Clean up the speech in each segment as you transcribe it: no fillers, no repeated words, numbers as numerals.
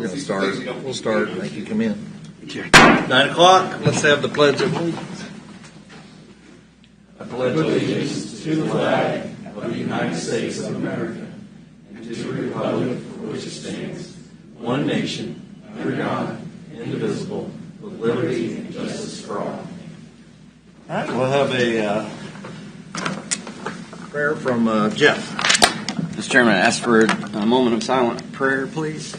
We're going to start. We'll start. Thank you. Come in. 9 o'clock. Let's have the pledge of allegiance. I pledge allegiance to the flag of the United States of America and to the republic for which it stands, one nation, under God, indivisible, with liberty and justice for all. All right. We'll have a prayer from Jeff. Mr. Chairman, I ask for a moment of silent prayer, please.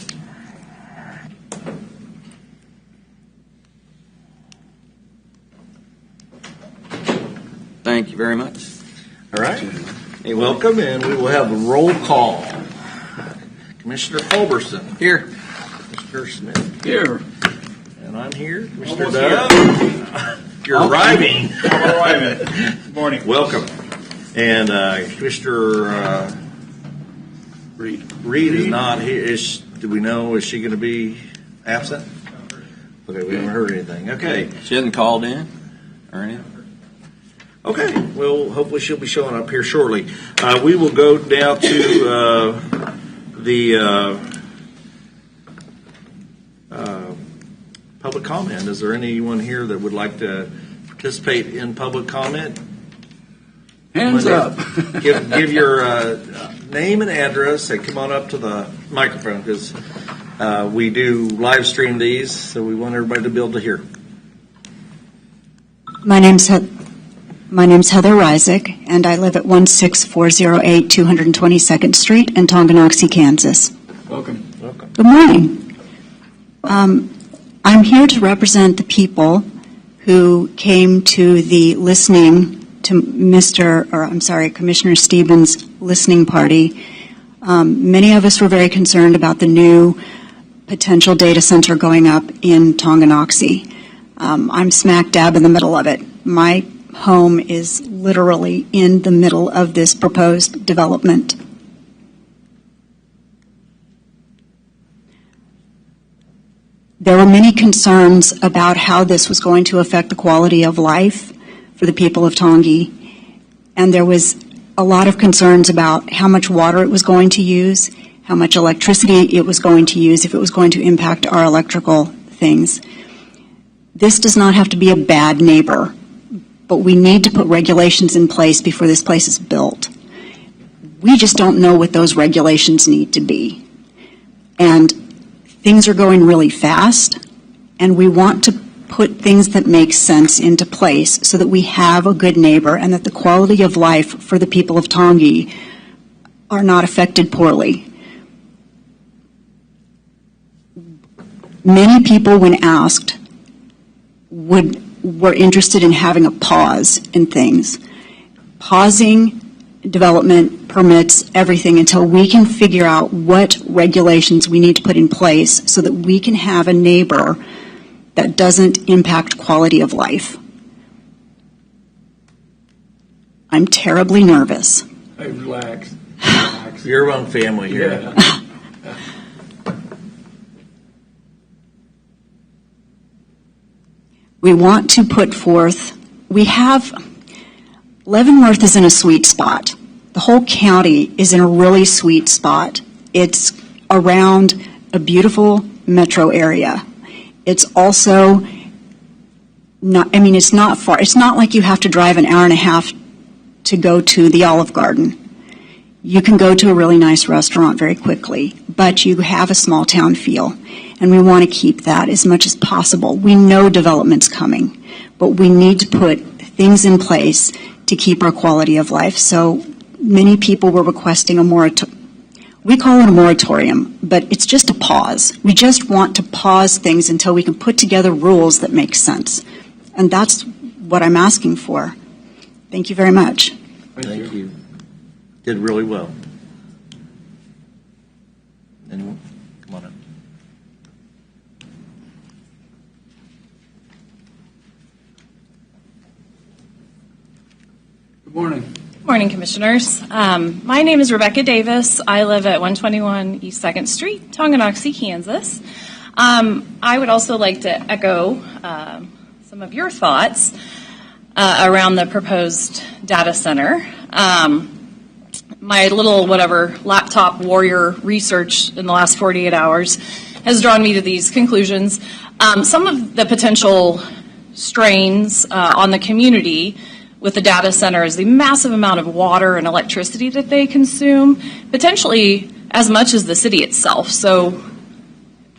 Thank you very much. All right. Hey, welcome, and we will have a roll call. Commissioner Culberson. Here. Mr. Smith. Here. And I'm here. Mr. Doug. You're arriving. I'm arriving. Good morning. Welcome. And Commissioner Reed is not here. Do we know, is she going to be absent? Okay, we haven't heard anything. Okay. She hasn't called in or anything? Okay, well, hopefully she'll be showing up here shortly. We will go now to the public comment. Is there anyone here that would like to participate in public comment? Hands up. Give your name and address. Say, come on up to the microphone because we do live stream these, so we want everybody to be able to hear. My name's Heather Reisig, and I live at 16408 222nd Street in Tonganoxie, Kansas. Welcome. Good morning. I'm here to represent the people who came to the Commissioner Stevens' listening party. Many of us were very concerned about the new potential data center going up in Tonganoxie. I'm smack dab in the middle of it. My home is literally in the middle of this proposed development. There were many concerns about how this was going to affect the quality of life for the people of Tongi, and there was a lot of concerns about how much water it was going to use, how much electricity it was going to use, if it was going to impact our electrical things. This does not have to be a bad neighbor, but we need to put regulations in place before this place is built. We just don't know what those regulations need to be. And things are going really fast, and we want to put things that make sense into place so that we have a good neighbor and that the quality of life for the people of Tongi are not affected poorly. Many people, when asked, were interested in having a pause in things. Pausing development, permits, everything until we can figure out what regulations we need to put in place so that we can have a neighbor that doesn't impact quality of life. I'm terribly nervous. Hey, relax. Your own family here. Yeah. We want to put forth, Leavenworth is in a sweet spot. The whole county is in a really sweet spot. It's around a beautiful metro area. It's also it's not far. It's not like you have to drive an hour and a half to go to the Olive Garden. You can go to a really nice restaurant very quickly, but you have a small town feel, and we want to keep that as much as possible. We know development's coming, but we need to put things in place to keep our quality of life. So many people were requesting a moratorium. We call it a moratorium, but it's just a pause. We just want to pause things until we can put together rules that make sense. And that's what I'm asking for. Thank you very much. Thank you. Did really well. Anyone? Come on up. Good morning. Morning, Commissioners. My name is Rebecca Davis. I live at 121 East 2nd Street, Tonganoxie, Kansas. I would also like to echo some of your thoughts around the proposed data center. My little laptop warrior research in the last 48 hours has drawn me to these conclusions. Some of the potential strains on the community with the data center is the massive amount of water and electricity that they consume, potentially as much as the city itself. So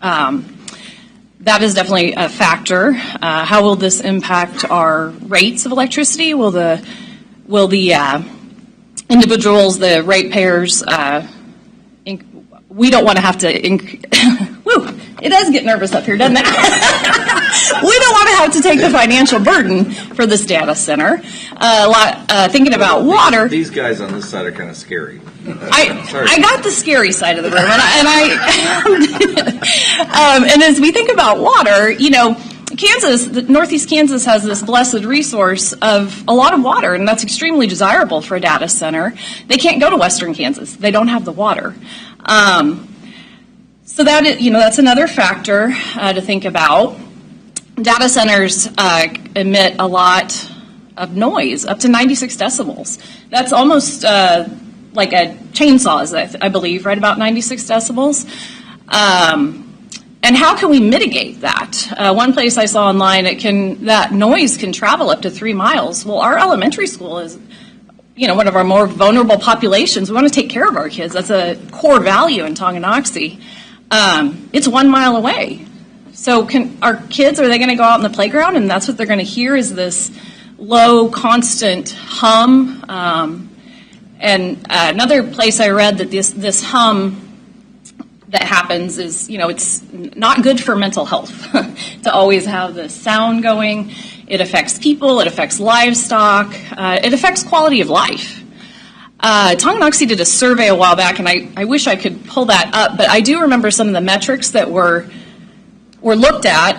that is definitely a factor. How will this impact our rates of electricity? Will the individuals, the ratepayers, we don't want to have to, woo, it does get nervous up here, doesn't it? We don't want to have to take the financial burden for this data center. Thinking about water. These guys on this side are kind of scary. I got the scary side of the room, and as we think about water, Kansas, Northeast Kansas has this blessed resource of a lot of water, and that's extremely desirable for a data center. They can't go to Western Kansas; they don't have the water. So that's another factor to think about. Data centers emit a lot of noise, up to 96 decibels. That's almost like a chainsaw, I believe, right about 96 decibels. And how can we mitigate that? One place I saw online, that noise can travel up to 3 miles. Well, our elementary school is, one of our more vulnerable populations. We want to take care of our kids. That's a core value in Tonganoxie. It's 1 mile away. So our kids, are they going to go out in the playground and that's what they're going to hear is this low, constant hum? And another place I read that this hum that happens is, it's not good for mental health to always have this sound going. It affects people, it affects livestock, it affects quality of life. Tonganoxie did a survey a while back, and I wish I could pull that up, but I do remember some of the metrics that were looked at.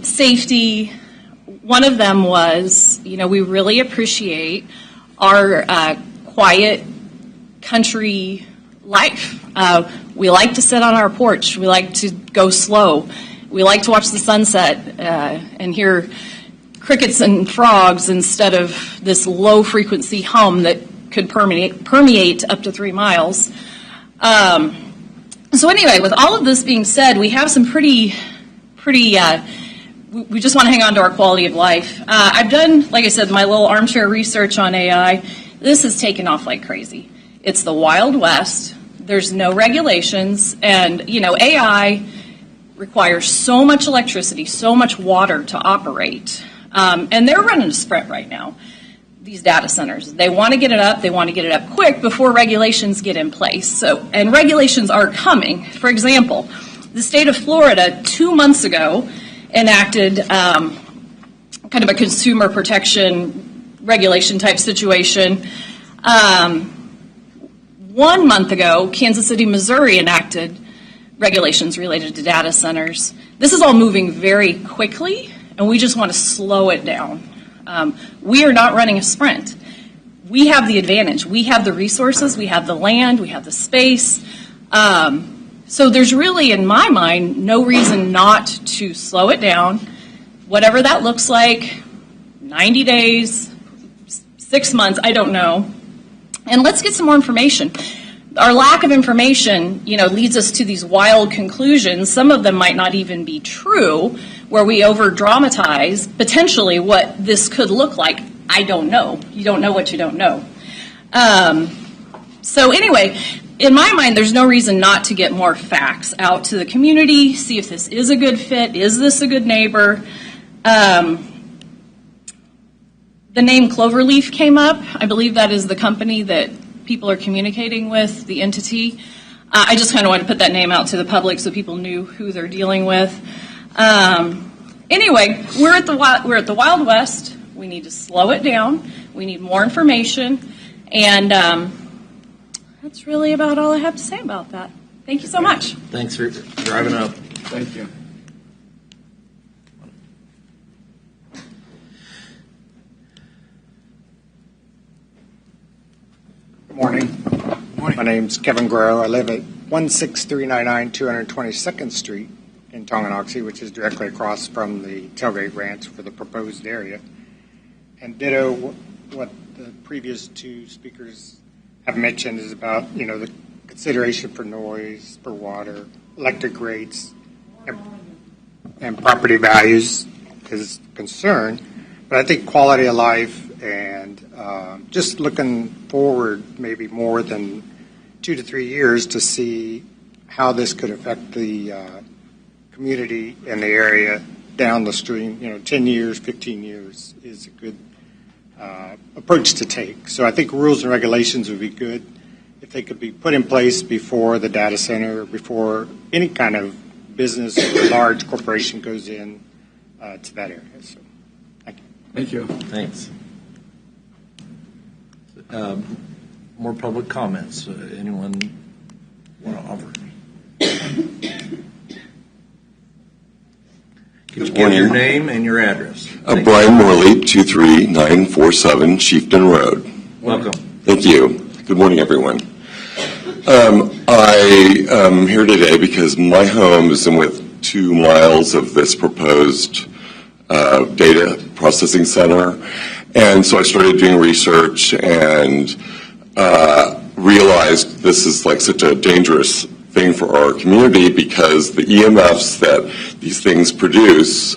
Safety, one of them was, we really appreciate our quiet country life. We like to sit on our porch. We like to go slow. We like to watch the sunset and hear crickets and frogs instead of this low-frequency hum that could permeate up to 3 miles. So anyway, with all of this being said, we have some pretty we just want to hang on to our quality of life. I've done, like I said, my little armchair research on AI. This has taken off like crazy. It's the Wild West. There's no regulations, and AI requires so much electricity, so much water to operate, and they're running a sprint right now. These data centers, they want to get it up. They want to get it up quick before regulations get in place. And regulations are coming. For example, the state of Florida 2 months ago enacted kind of a consumer protection regulation type situation. 1 month ago, Kansas City, Missouri enacted regulations related to data centers. This is all moving very quickly, and we just want to slow it down. We are not running a sprint. We have the advantage. We have the resources, we have the land, we have the space. So there's really, in my mind, no reason not to slow it down. Whatever that looks like, 90 days, 6 months, I don't know. And let's get some more information. Our lack of information, leads us to these wild conclusions. Some of them might not even be true, where we over-dramatize potentially what this could look like. I don't know. You don't know what you don't know. So anyway, in my mind, there's no reason not to get more facts out to the community, see if this is a good fit, is this a good neighbor. The name Cloverleaf came up. I believe that is the company that people are communicating with, the entity. I just kind of wanted to put that name out to the public so people knew who they're dealing with. Anyway, we're at the Wild West. We need to slow it down. We need more information. And that's really about all I have to say about that. Thank you so much. Thanks for driving up. Thank you. Good morning. My name's Kevin Guerrero. I live at 16399 222nd Street in Tonganoxie, which is directly across from the tailgate ranch for the proposed area. And ditto what the previous two speakers have mentioned is about, the consideration for noise, for water, electric rates, and property values is a concern, but I think quality of life and just looking forward maybe more than 2 to 3 years to see how this could affect the community and the area down the stream, 10 years, 15 years is a good approach to take. So I think rules and regulations would be good if they could be put in place before the data center, before any kind of business or large corporation goes in to that area. So, thank you. Thank you. Thanks. More public comments. Anyone want to offer? Could you give your name and your address? Brian Morley, 23947 Chieftain Road. Welcome. Thank you. Good morning, everyone. I am here today because my home is within 2 miles of this proposed data processing center. And so I started doing research and realized this is like such a dangerous thing for our community because the EMFs that these things produce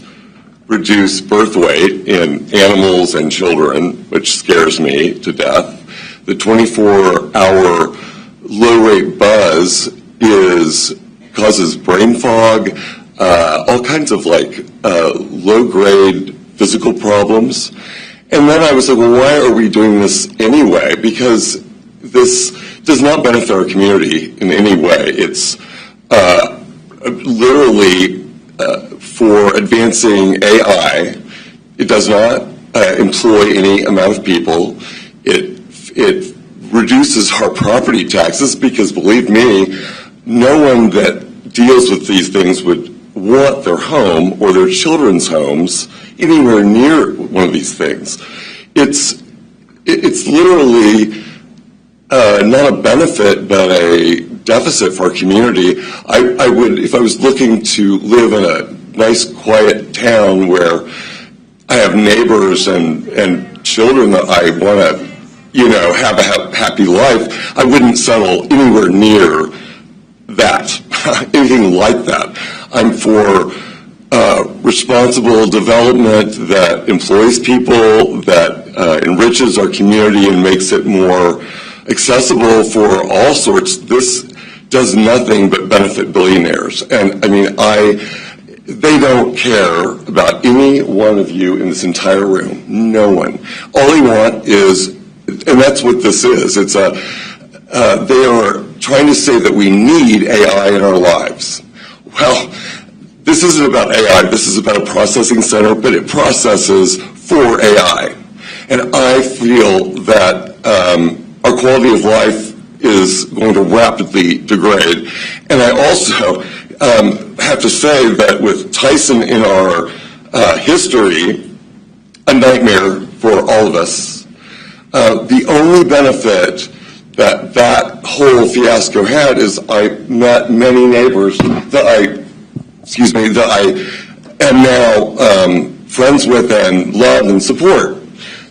reduce birth weight in animals and children, which scares me to death. The 24-hour low-rate buzz causes brain fog, all kinds of low-grade physical problems. And then I was like, well, why are we doing this anyway? Because this does not benefit our community in any way. It's literally for advancing AI. It does not employ any amount of people. It reduces our property taxes because, believe me, no one that deals with these things would want their home or their children's homes anywhere near one of these things. It's literally not a benefit but a deficit for our community. I would, if I was looking to live in a nice quiet town where I have neighbors and children that I want to have a happy life, I wouldn't settle anywhere near that, anything like that. I'm for responsible development that employs people, that enriches our community and makes it more accessible for all sorts. This does nothing but benefit billionaires. And I mean, they don't care about any one of you in this entire room. No one. All they want is, and that's what this is. It's they are trying to say that we need AI in our lives. Well, this isn't about AI. This is about a processing center, but it processes for AI. And I feel that our quality of life is going to rapidly degrade. And I also have to say that with Tyson in our history, a nightmare for all of us. The only benefit that whole fiasco had is I met many neighbors that I am now friends with and love and support.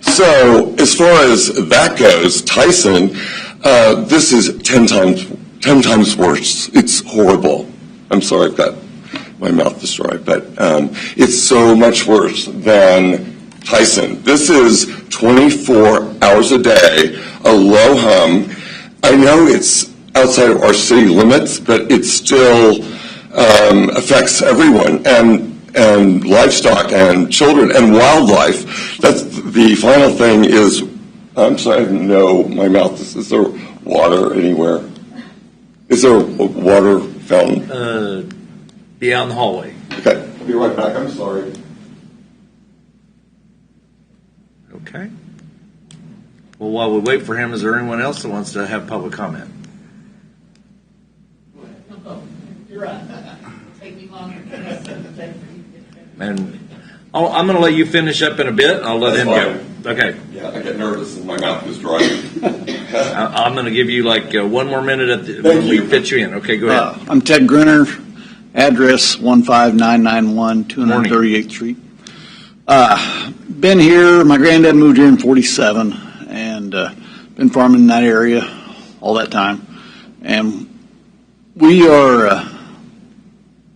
So as far as that goes, Tyson, this is 10 times worse. It's horrible. I'm sorry I've got my mouth destroyed, but it's so much worse than Tyson. This is 24 hours a day, a low hum. I know it's outside of our city limits, but it still affects everyone, and livestock and children and wildlife. That's the final thing is, I'm sorry, no, my mouth is there water anywhere? Is there a water fountain? Be out in the hallway. Okay, I'll be right back. I'm sorry. Okay. Well, while we wait for him, is there anyone else that wants to have public comment? You're right. Take me longer. And I'm going to let you finish up in a bit. I'll let him go. Okay. Yeah, I get nervous and my mouth is dry. I'm going to give you one more minute when we fit you in. Okay, go ahead. I'm Ted Grinner, address 15991 238th Street. Been here, my granddad moved here in 47 and been farming in that area all that time. And we are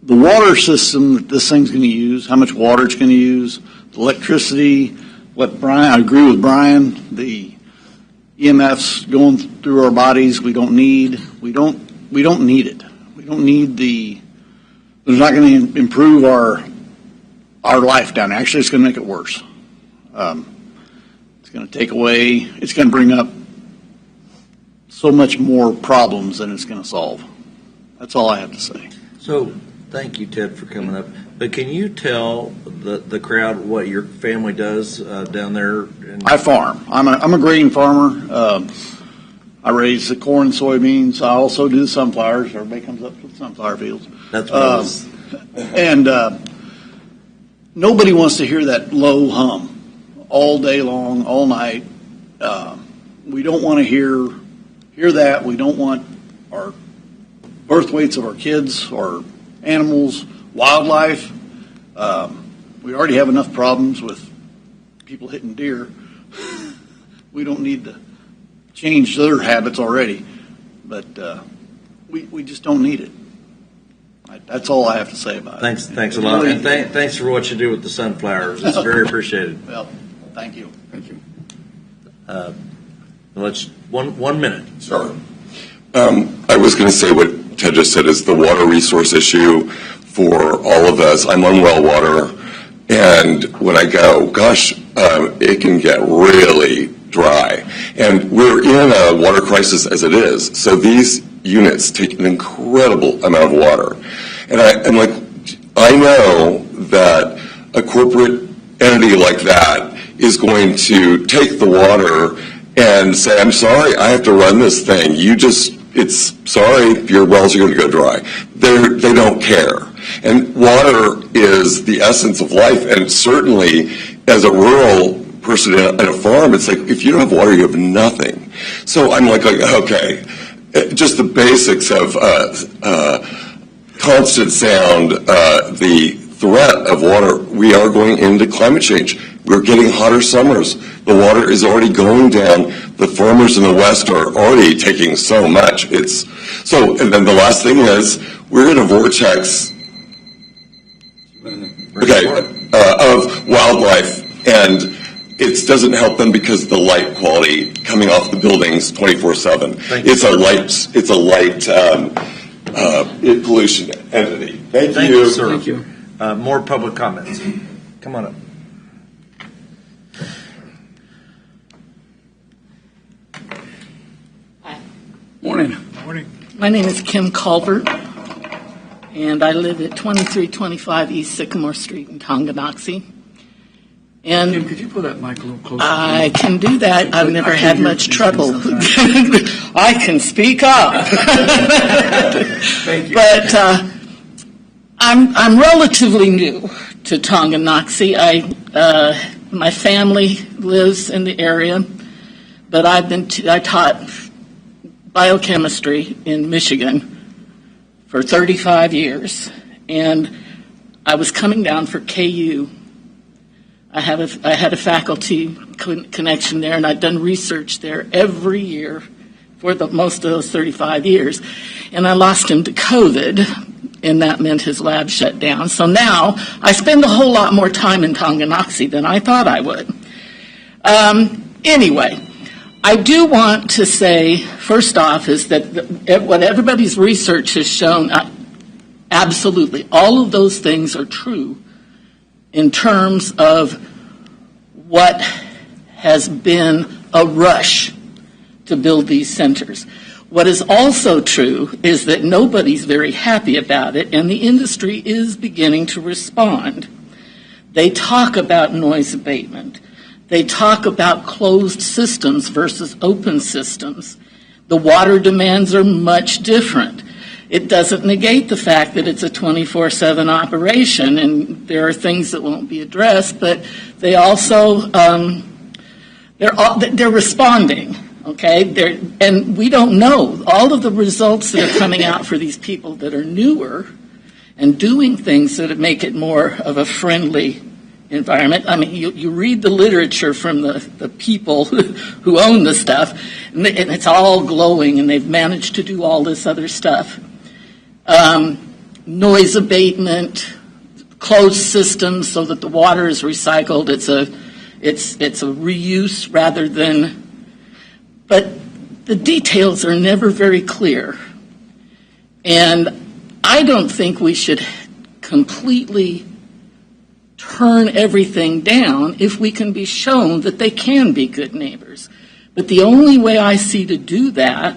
the water system that this thing's going to use, how much water it's going to use, the electricity, I agree with Brian, the EMFs going through our bodies, we don't need it. We don't need it's not going to improve our life down there. Actually, it's going to make it worse. It's going to take away, it's going to bring up so much more problems than it's going to solve. That's all I have to say. So, thank you, Ted, for coming up. But can you tell the crowd what your family does down there? I farm. I'm a grain farmer. I raise the corn and soybeans. I also do the sunflowers. Everybody comes up with sunflower fields. That's what I was. And nobody wants to hear that low hum all day long, all night. We don't want to hear that. We don't want our birth weights of our kids or animals, wildlife. We already have enough problems with people hitting deer. We don't need to change their habits already, but we just don't need it. That's all I have to say about it. Thanks a lot, and thanks for what you do with the sunflowers. It's very appreciated. Well, thank you. Thank you. Let's 1 minute. Sorry. I was going to say what Ted just said is the water resource issue for all of us. I'm on well water, and when I go, gosh, it can get really dry. And we're in a water crisis as it is, so these units take an incredible amount of water. And I'm like, I know that a corporate entity like that is going to take the water and say, I'm sorry, I have to run this thing. Sorry, your wells are going to go dry. They don't care. And water is the essence of life, and certainly as a rural person at a farm, it's like, if you don't have water, you have nothing. So I'm like okay, just the basics of constant sound, the threat of water. We are going into climate change. We're getting hotter summers. The water is already going down. The farmers in the West are already taking so much. And then the last thing is, we're in a vortex, of wildlife, and it doesn't help them because of the light quality coming off the buildings 24/7. It's a light pollution entity. Thank you, sir. Thank you. More public comments. Come on up. Morning. My name is Kim Culbert, and I live at 2325 East Sycamore Street in Tonganoxie. And Kim, could you pull that mic a little closer? I can do that. I've never had much trouble. I can speak up. Thank you. But I'm relatively new to Tonganoxie. My family lives in the area, but I taught biochemistry in Michigan for 35 years, and I was coming down for KU. I had a faculty connection there, and I'd done research there every year for most of those 35 years. And I lost him to COVID, and that meant his lab shut down. So now I spend a whole lot more time in Tonganoxie than I thought I would. Anyway, I do want to say, first off, is that what everybody's research has shown, absolutely, all of those things are true in terms of what has been a rush to build these centers. What is also true is that nobody's very happy about it, and the industry is beginning to respond. They talk about noise abatement. They talk about closed systems versus open systems. The water demands are much different. It doesn't negate the fact that it's a 24/7 operation, and there are things that won't be addressed, but they also, they're responding, okay? And we don't know. All of the results that are coming out for these people that are newer and doing things that make it more of a friendly environment. I mean, you read the literature from the people who own the stuff, and it's all glowing, and they've managed to do all this other stuff. noise abatement, closed systems so that the water is recycled. It's a reuse rather than, but the details are never very clear. And I don't think we should completely turn everything down if we can be shown that they can be good neighbors. But the only way I see to do that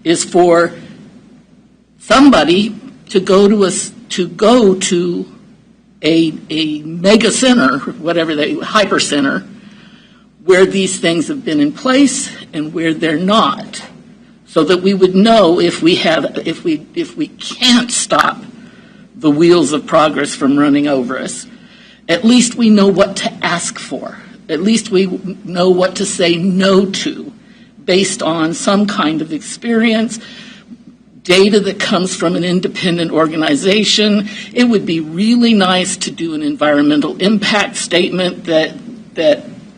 is for somebody to go to a mega center, hyper center, where these things have been in place and where they're not, so that we would know if we can't stop the wheels of progress from running over us. At least we know what to ask for. At least we know what to say no to, based on some kind of experience, data that comes from an independent organization. It would be really nice to do an environmental impact statement that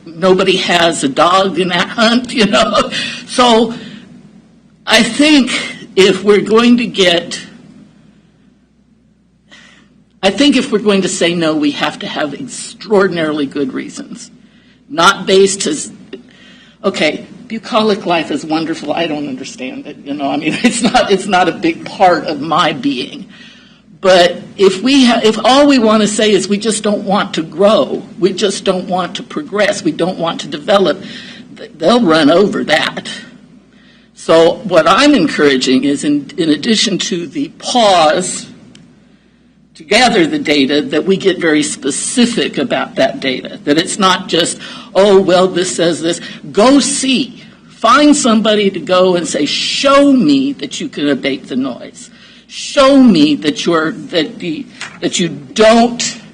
nobody has a dog in that hunt, So I think if we're going to say no, we have to have extraordinarily good reasons, not based as, okay, bucolic life is wonderful. I don't understand it. It's not a big part of my being. But if all we want to say is we just don't want to grow, we just don't want to progress, we don't want to develop, they'll run over that. So what I'm encouraging is, in addition to the pause to gather the data, that we get very specific about that data, that it's not just, oh, well, this says this. Go see. Find somebody to go and say, show me that you can abate the noise. Show me that you don't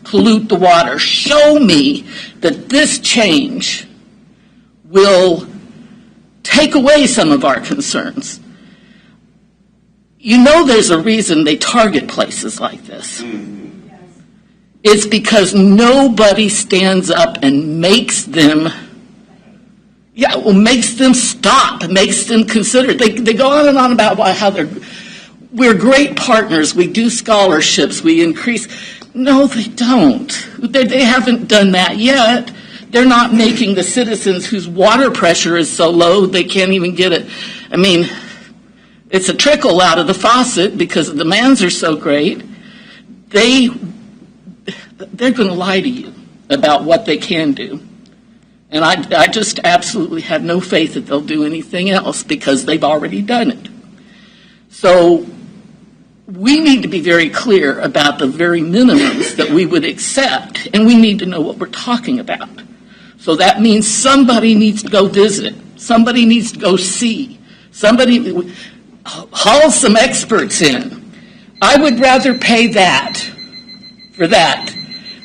pollute the water. Show me that this change will take away some of our concerns. There's a reason they target places like this. It's because nobody stands up and makes them stop, makes them consider. They go on and on about how we're great partners, we do scholarships, we increase. No, they don't. They haven't done that yet. They're not making the citizens whose water pressure is so low they can't even get it. It's a trickle out of the faucet because the demands are so great. They're going to lie to you about what they can do. And I just absolutely have no faith that they'll do anything else because they've already done it. So we need to be very clear about the very minimums that we would accept, and we need to know what we're talking about. So that means somebody needs to go visit. Somebody needs to go see. Somebody haul some experts in. I would rather pay for that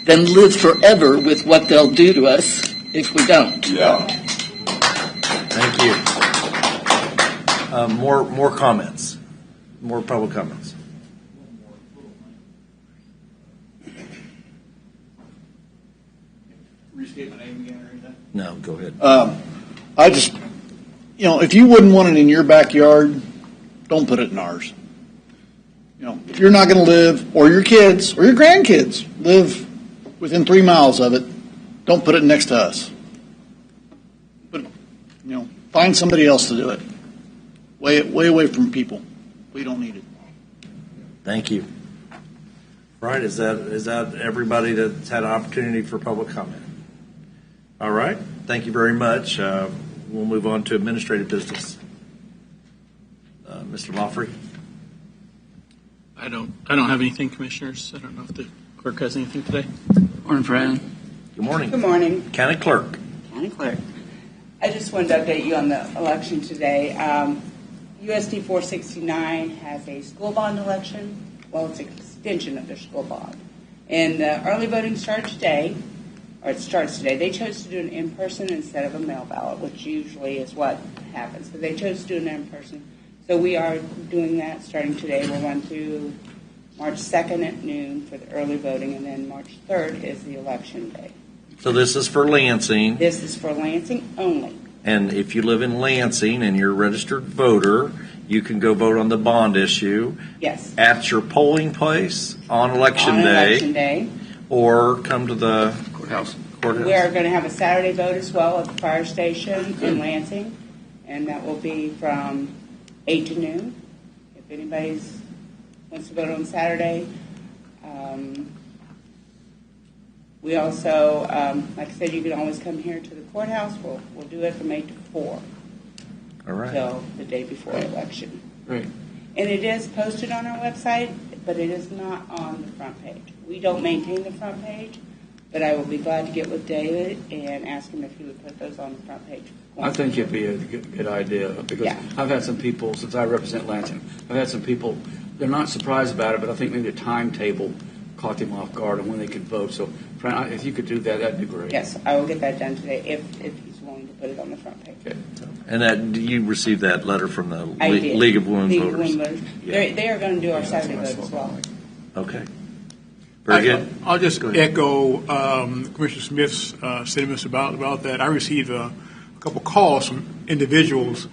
than live forever with what they'll do to us if we don't. Yeah. Thank you. More comments. More public comments. Restate my name again or anything? No, go ahead. I just, if you wouldn't want it in your backyard, don't put it in ours. If you're not going to live, or your kids, or your grandkids live within 3 miles of it, don't put it next to us. But, find somebody else to do it. Way away from people. We don't need it. Thank you. Right, is that everybody that's had an opportunity for public comment? All right, thank you very much. We'll move on to administrative business. Mr. Lawfrey? I don't have anything, commissioners. I don't know if the clerk has anything today. Morning, Fran. Good morning. Good morning. County Clerk. County Clerk. I just wanted to update you on the election today. USD 469 has a school bond election. Well, it's an extension of their school bond. And the early voting starts today. They chose to do an in-person instead of a mail ballot, which usually is what happens. But they chose to do an in-person. So we are doing that starting today. We'll run through March 2nd at noon for the early voting, and then March 3rd is the election day. So this is for Lansing. This is for Lansing only. And if you live in Lansing and you're a registered voter, You can go vote on the bond issue Yes. at your polling place on election On day, election day. or come to the Courthouse. courthouse. We are going to have a Saturday vote as well at the fire station in Lansing, and that will be from 8 to noon. If anybody wants to vote on Saturday. We also, like I said, you can always come here to the courthouse. We'll do it from 8 to 4 All right. till the day before election. Great. And it is posted on our website, but it is not on the front page. We don't maintain the front page, but I will be glad to get with David and ask him if he would put those on the front page. I think it'd be a good idea, because Yeah. I've had some people, since I represent Lansing, I've had some people, they're not surprised about it, but I think maybe the timetable caught them off guard on when they could vote. So Fran, if you could do that, that'd be great. Yes, I will get that done today if he's willing to put it on the front page. Okay. And that you received that letter from the I did. League of Women League of Voters. Women Voters. They are going to do our Saturday vote as well. Okay. Very good. I'll just Go ahead. echo Commissioner Smith's sentiments about that. I received a couple calls from individuals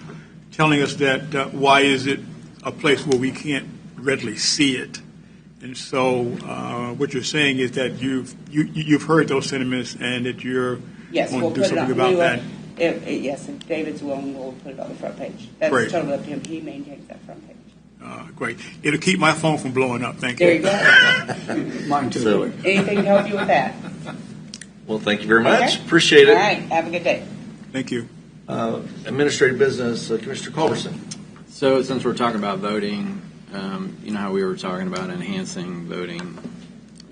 telling us that why is it a place where we can't readily see it? And so what you're saying is that you've heard those sentiments and that you're Yes, going we'll to do put it on. something about that. Yes, if David's willing, we'll put it on the front page. That's Great. totally up to him. He maintains that front page. Great. It'll keep my phone from blowing up. Thank There you. you go. Mine too. So- Anything to help you with that? Well, thank you very much. Okay. Appreciate All it. right. Have a good day. Thank you. Administrative business, Commissioner Culberson. So since we're talking about voting, you know how we were talking about enhancing voting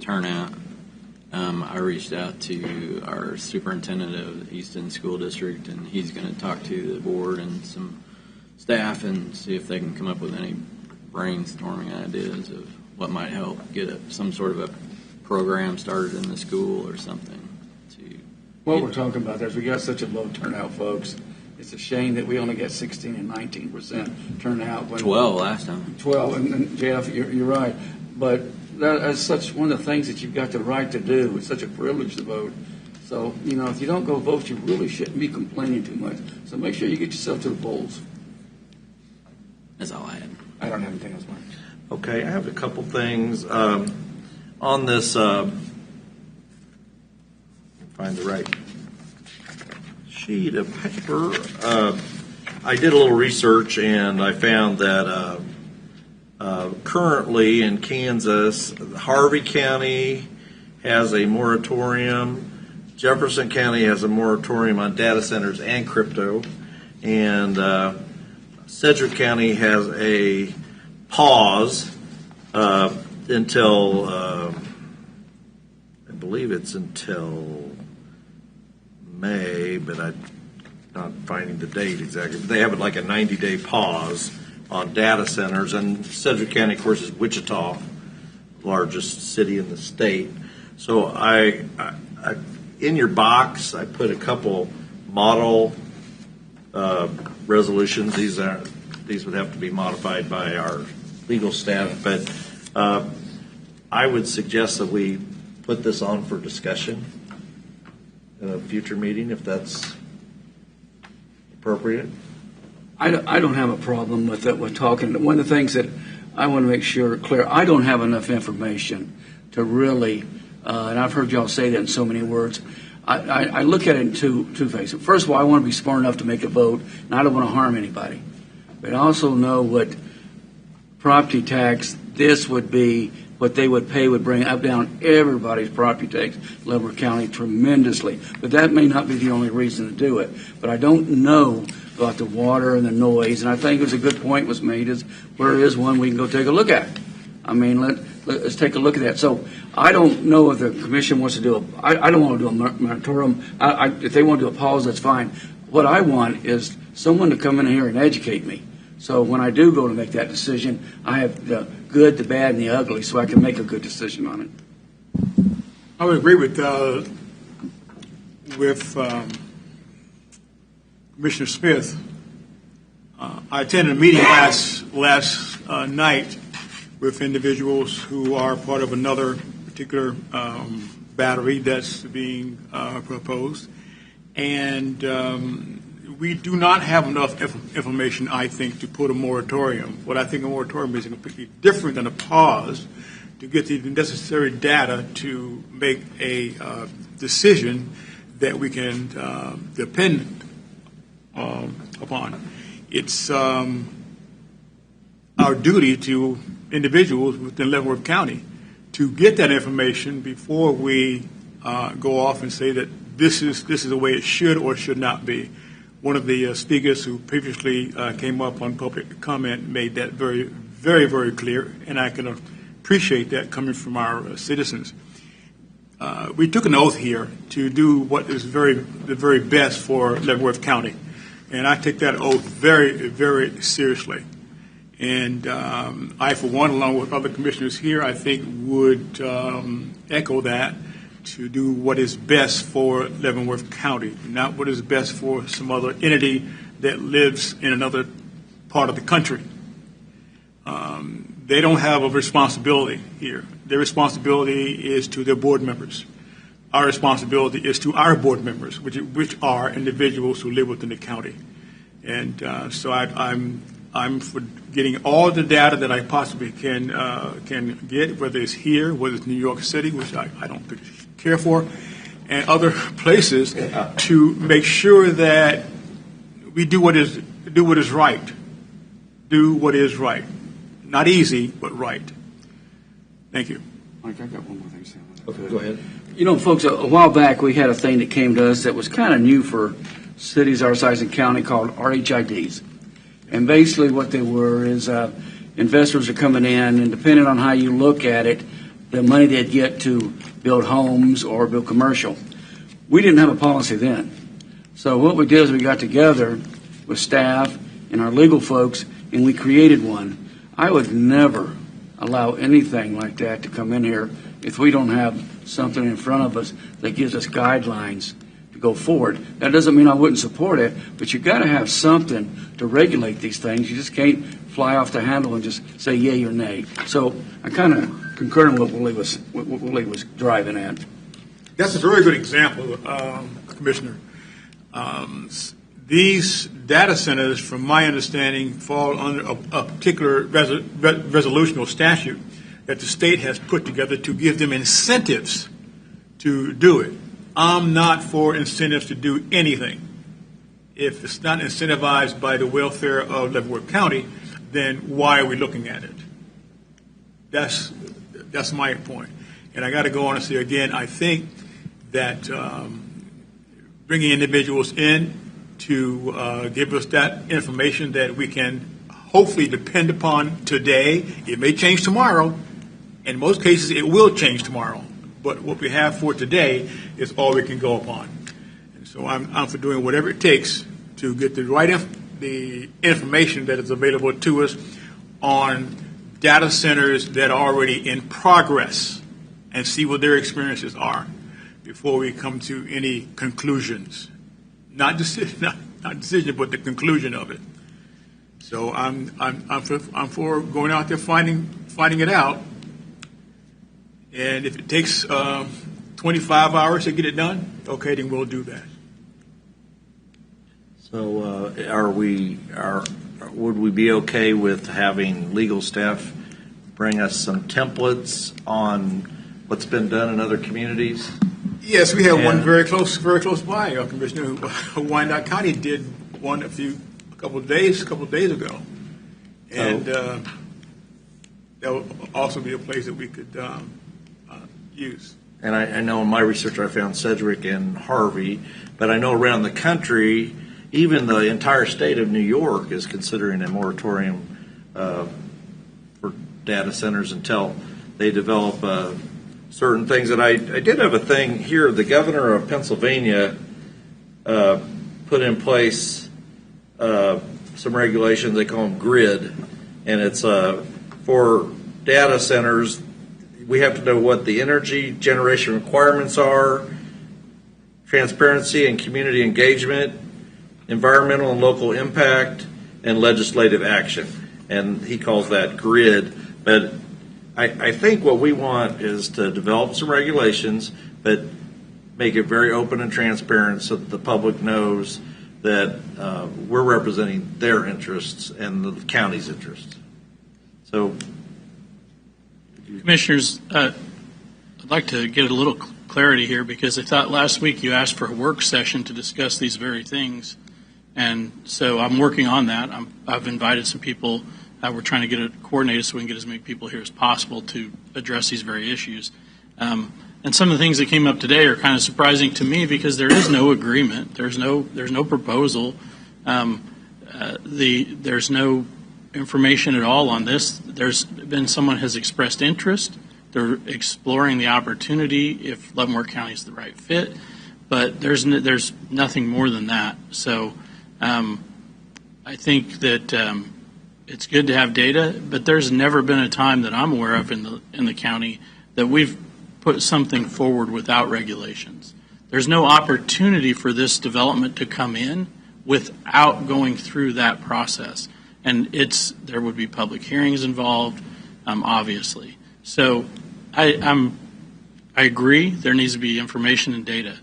turnout? I reached out to our superintendent of the Easton School District, and he's going to talk to the board and some staff and see if they can come up with any brainstorming ideas of what might help get some sort of a program started in the school or something. What we're talking about is we got such a low turnout, folks. It's a shame that we only got 16 and 19% turnout. 12 last time. 12, and Jeff, you're right. But that's such one of the things that you've got the right to do. It's such a privilege to vote. So, if you don't go vote, you really shouldn't be complaining too much. So make sure you get yourself to the polls. That's all I had. I don't have anything else, Mike. Okay, I have a couple things on this. Find the right sheet of paper. I did a little research and I found that currently in Kansas, Harvey County has a moratorium. Jefferson County has a moratorium on data centers and crypto, and Sedgwick County has a pause until I believe it's until May, but I'm not finding the date exactly. But they have like a 90-day pause on data centers, and Sedgwick County, of course, is Wichita, largest city in the state. So I in your box, I put a couple model resolutions. These would have to be modified by our legal staff, but I would suggest that we put this on for discussion in a future meeting, if that's appropriate. I don't have a problem with it. We're talking. One of the things that I want to make sure clear, I don't have enough information to really, and I've heard y'all say that in so many words. I look at it in two phases. First of all, I want to be smart enough to make a vote, and I don't want to harm anybody. But I also know what property tax this would be, what they would pay would bring up down everybody's property tax, Leavenworth County, tremendously. But that may not be the only reason to do it. But I don't know about the water and the noise, and I think it was a good point was made, is where is one we can go take a look at. I mean, let's take a look at that. So I don't know if the commission wants to do I don't want to do a moratorium. If they want to do a pause, that's fine. What I want is someone to come in here and educate me. So when I do go to make that decision, I have the good, the bad, and the ugly, so I can make a good decision on it. I would agree with Commissioner Smith. I attended a meeting last night with individuals who are part of another particular battery that's being proposed, and we do not have enough information, I think, to put a moratorium. What I think a moratorium is completely different than a pause to get the necessary data to make a decision that we can depend upon. It's our duty to individuals within Leavenworth County to get that information before we go off and say that this is the way it should or should not be. One of the speakers who previously came up on public comment made that very, very, very clear, and I can appreciate that coming from our citizens. We took an oath here to do what is the very best for Leavenworth County, and I take that oath very, very seriously. And I, for one, along with other commissioners here, I think would echo that, to do what is best for Leavenworth County, not what is best for some other entity that lives in another part of the country. They don't have a responsibility here. Their responsibility is to their board members. Our responsibility is to our board members, which are individuals who live within the county. And so I'm for getting all the data that I possibly can get, whether it's here, whether it's New York City, which I don't care for, and other places, to make sure that we do what is right. Do what is right. Not easy, but right. Thank you. Mike, I've got one more thing to say. Okay, go ahead. You know, folks, a while back we had a thing that came to us that was kind of new for cities our size and county called RHIDs. And basically what they were is investors are coming in, and depending on how you look at it, the money they'd get to build homes or build commercial. We didn't have a policy then. So what we did is we got together with staff and our legal folks, and we created one. I would never allow anything like that to come in here if we don't have something in front of us that gives us guidelines to go forward. That doesn't mean I wouldn't support it, but you got to have something to regulate these things. You just can't fly off the handle and just say yay or nay. So I kind of concur with what Willie was driving at. That's a very good example, Commissioner. These data centers, from my understanding, fall under a particular resolutional statute that the state has put together to give them incentives to do it. I'm not for incentives to do anything. If it's not incentivized by the welfare of Leavenworth County, then why are we looking at it? That's my point. And I got to go on and say again, I think that bringing individuals in to give us that information that we can hopefully depend upon today. It may change tomorrow. In most cases, it will change tomorrow. But what we have for today is all we can go upon. And so I'm for doing whatever it takes to get the right the information that is available to us on data centers that are already in progress and see what their experiences are before we come to any conclusions. Not decision, but the conclusion of it. So I'm for going out there finding it out. And if it takes 25 hours to get it done, okay, then we'll do that. So would we be okay with having legal staff bring us some templates on what's been done in other communities? Yes, we have one very close by, Commissioner. Wyandotte County did one a couple of days ago, and that would also be a place that we could use. And I know in my research I found Sedgwick and Harvey, but I know around the country, even the entire state of New York is considering a moratorium for data centers until they develop certain things. And I did have a thing here. The governor of Pennsylvania put in place some regulations. They call them GRID, and it's for data centers. We have to know what the energy generation requirements are, transparency and community engagement, environmental and local impact, and legislative action. And he calls that GRID. But I think what we want is to develop some regulations, but make it very open and transparent so that the public knows that we're representing their interests and the county's interests. So, Commissioners, I'd like to get a little clarity here, because I thought last week you asked for a work session to discuss these very things. And so I'm working on that. I've invited some people. We're trying to get it coordinated so we can get as many people here as possible to address these very issues. And some of the things that came up today are kind of surprising to me, because there is no agreement. There's no proposal. There's no information at all on this. There's been someone has expressed interest. They're exploring the opportunity if Leavenworth County is the right fit, but there's nothing more than that. So I think that it's good to have data, but there's never been a time that I'm aware of in the county that we've put something forward without regulations. There's no opportunity for this development to come in without going through that process. And there would be public hearings involved, obviously. So I agree there needs to be information and data.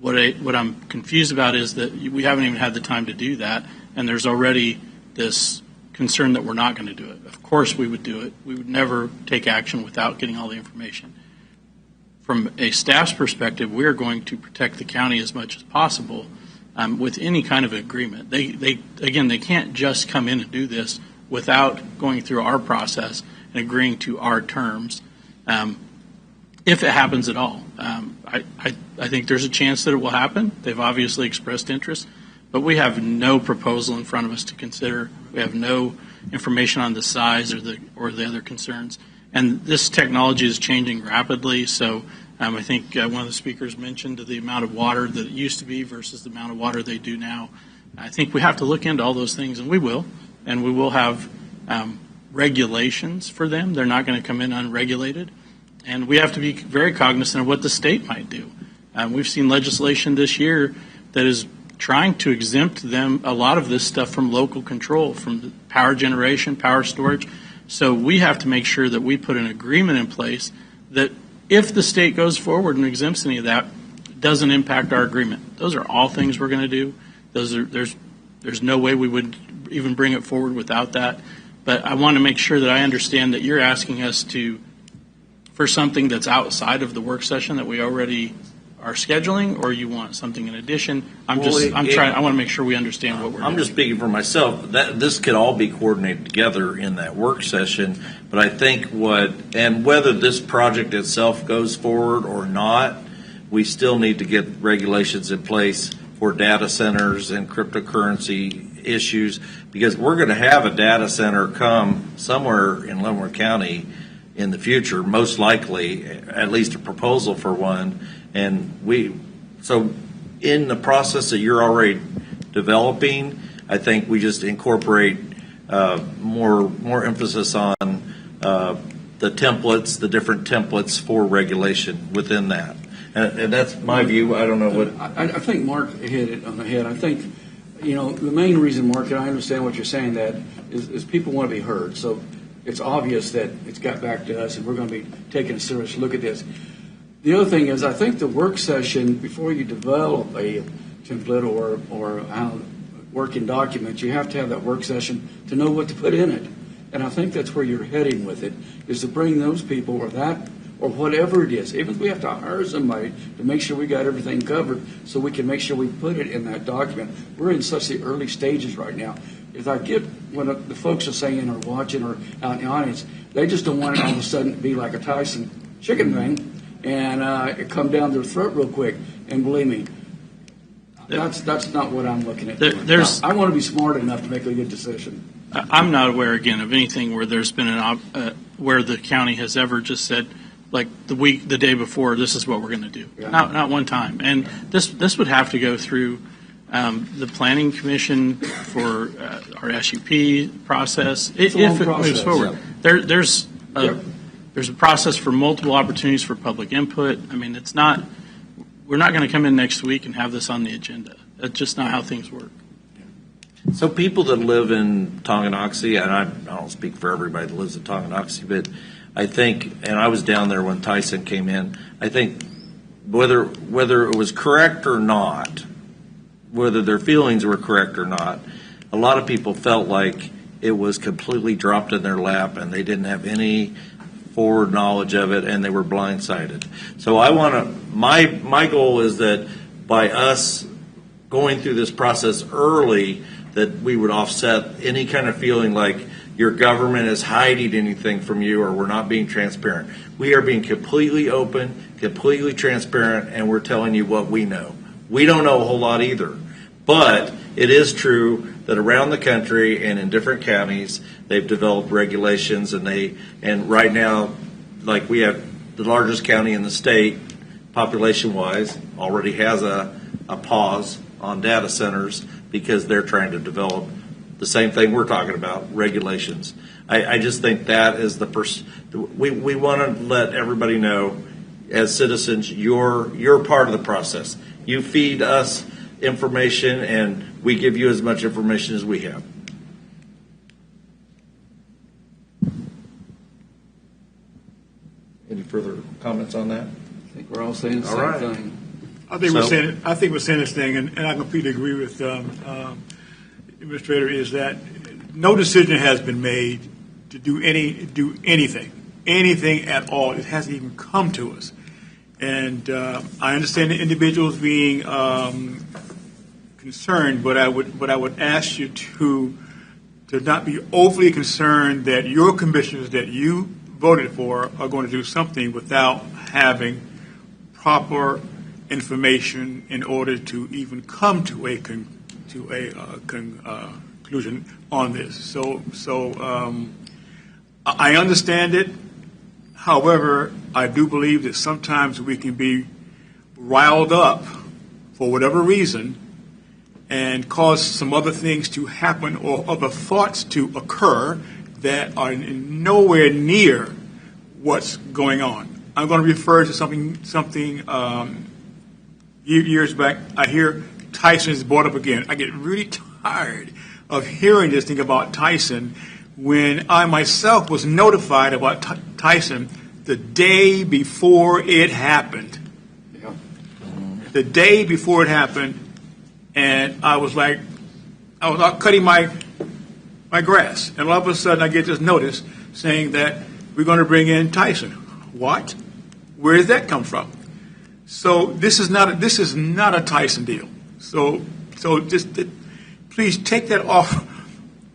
What I'm confused about is that we haven't even had the time to do that, and there's already this concern that we're not going to do it. Of course we would do it. We would never take action without getting all the information. From a staff's perspective, we are going to protect the county as much as possible with any kind of agreement. They can't just come in and do this without going through our process and agreeing to our terms, if it happens at all. I think there's a chance that it will happen. They've obviously expressed interest, but we have no proposal in front of us to consider. We have no information on the size or the other concerns. And this technology is changing rapidly, so I think one of the speakers mentioned the amount of water that it used to be versus the amount of water they do now. I think we have to look into all those things, and we will. And we will have regulations for them. They're not going to come in unregulated. And we have to be very cognizant of what the state might do. We've seen legislation this year that is trying to exempt them a lot of this stuff from local control, from the power generation, power storage. So we have to make sure that we put an agreement in place that if the state goes forward and exempts any of that, it doesn't impact our agreement. Those are all things we're going to do. There's no way we would even bring it forward without that. But I want to make sure that I understand that you're asking us for something that's outside of the work session that we already are scheduling, or you want something in addition. I want to make sure we understand what we're doing. I'm just speaking for myself. This could all be coordinated together in that work session, but I think whether this project itself goes forward or not, we still need to get regulations in place for data centers and cryptocurrency issues, because we're going to have a data center come somewhere in Leavenworth County in the future, most likely, at least a proposal for one. And so in the process that you're already developing, I think we just incorporate more emphasis on the templates, the different templates for regulation within that. And that's my view. I don't know what. I think Mark hit it on the head. I think, the main reason, Mark, and I understand what you're saying, that is people want to be heard. So it's obvious that it's got back to us, and we're going to be taking a serious look at this. The other thing is, I think the work session, before you develop a template or a working document, you have to have that work session to know what to put in it. And I think that's where you're heading with it, is to bring those people or whatever it is. Even if we have to hire somebody to make sure we got everything covered so we can make sure we put it in that document. We're in such the early stages right now. If I get what the folks are saying or watching or out in the audience, they just don't want it all of a sudden to be like a Tyson chicken thing and it come down their throat real quick. And believe me, that's not what I'm looking at. I want to be smart enough to make a good decision. I'm not aware, again, of anything where there's been where the county has ever just said, like the day before, this is what we're going to do. Yeah. Not one time. And this would have to go through the Planning Commission for our SUP process. If it moves forward, yeah. There's a process for multiple opportunities for public input. I mean, we're not going to come in next week and have this on the agenda. That's just not how things work. So people that live in Tonganoxie, and I don't speak for everybody that lives in Tonganoxie, but I think, and I was down there when Tyson came in, I think whether it was correct or not, whether their feelings were correct or not, a lot of people felt like it was completely dropped in their lap and they didn't have any forward knowledge of it and they were blindsided. So I want to, my goal is that by us going through this process early, that we would offset any kind of feeling like your government is hiding anything from you or we're not being transparent. We are being completely open, completely transparent, and we're telling you what we know. We don't know a whole lot either. But it is true that around the country and in different counties, they've developed regulations, and right now, like we have the largest county in the state, population-wise, already has a pause on data centers because they're trying to develop the same thing we're talking about, regulations. I just think that is we want to let everybody know, as citizens, you're part of the process. You feed us information, and we give you as much information as we have. Any further comments on that? I think we're all saying the All same right. thing. I think we're saying this thing, and I completely agree with Administrator, is that no decision has been made to do anything at all. It hasn't even come to us. And I understand the individuals being concerned, but I would ask you to not be overly concerned that your commissioners that you voted for are going to do something without having proper information in order to even come to a conclusion on this. So I understand it. However, I do believe that sometimes we can be riled up for whatever reason and cause some other things to happen or other thoughts to occur that are nowhere near what's going on. I'm going to refer to something years back. I hear Tyson is brought up again. I get really tired of hearing this thing about Tyson when I myself was notified about Tyson the day before it happened. Yeah. The day before it happened, and I was out cutting my grass, and all of a sudden I get this notice saying that we're going to bring in Tyson. What? Where did that come from? So this is not a Tyson deal. So just please take that off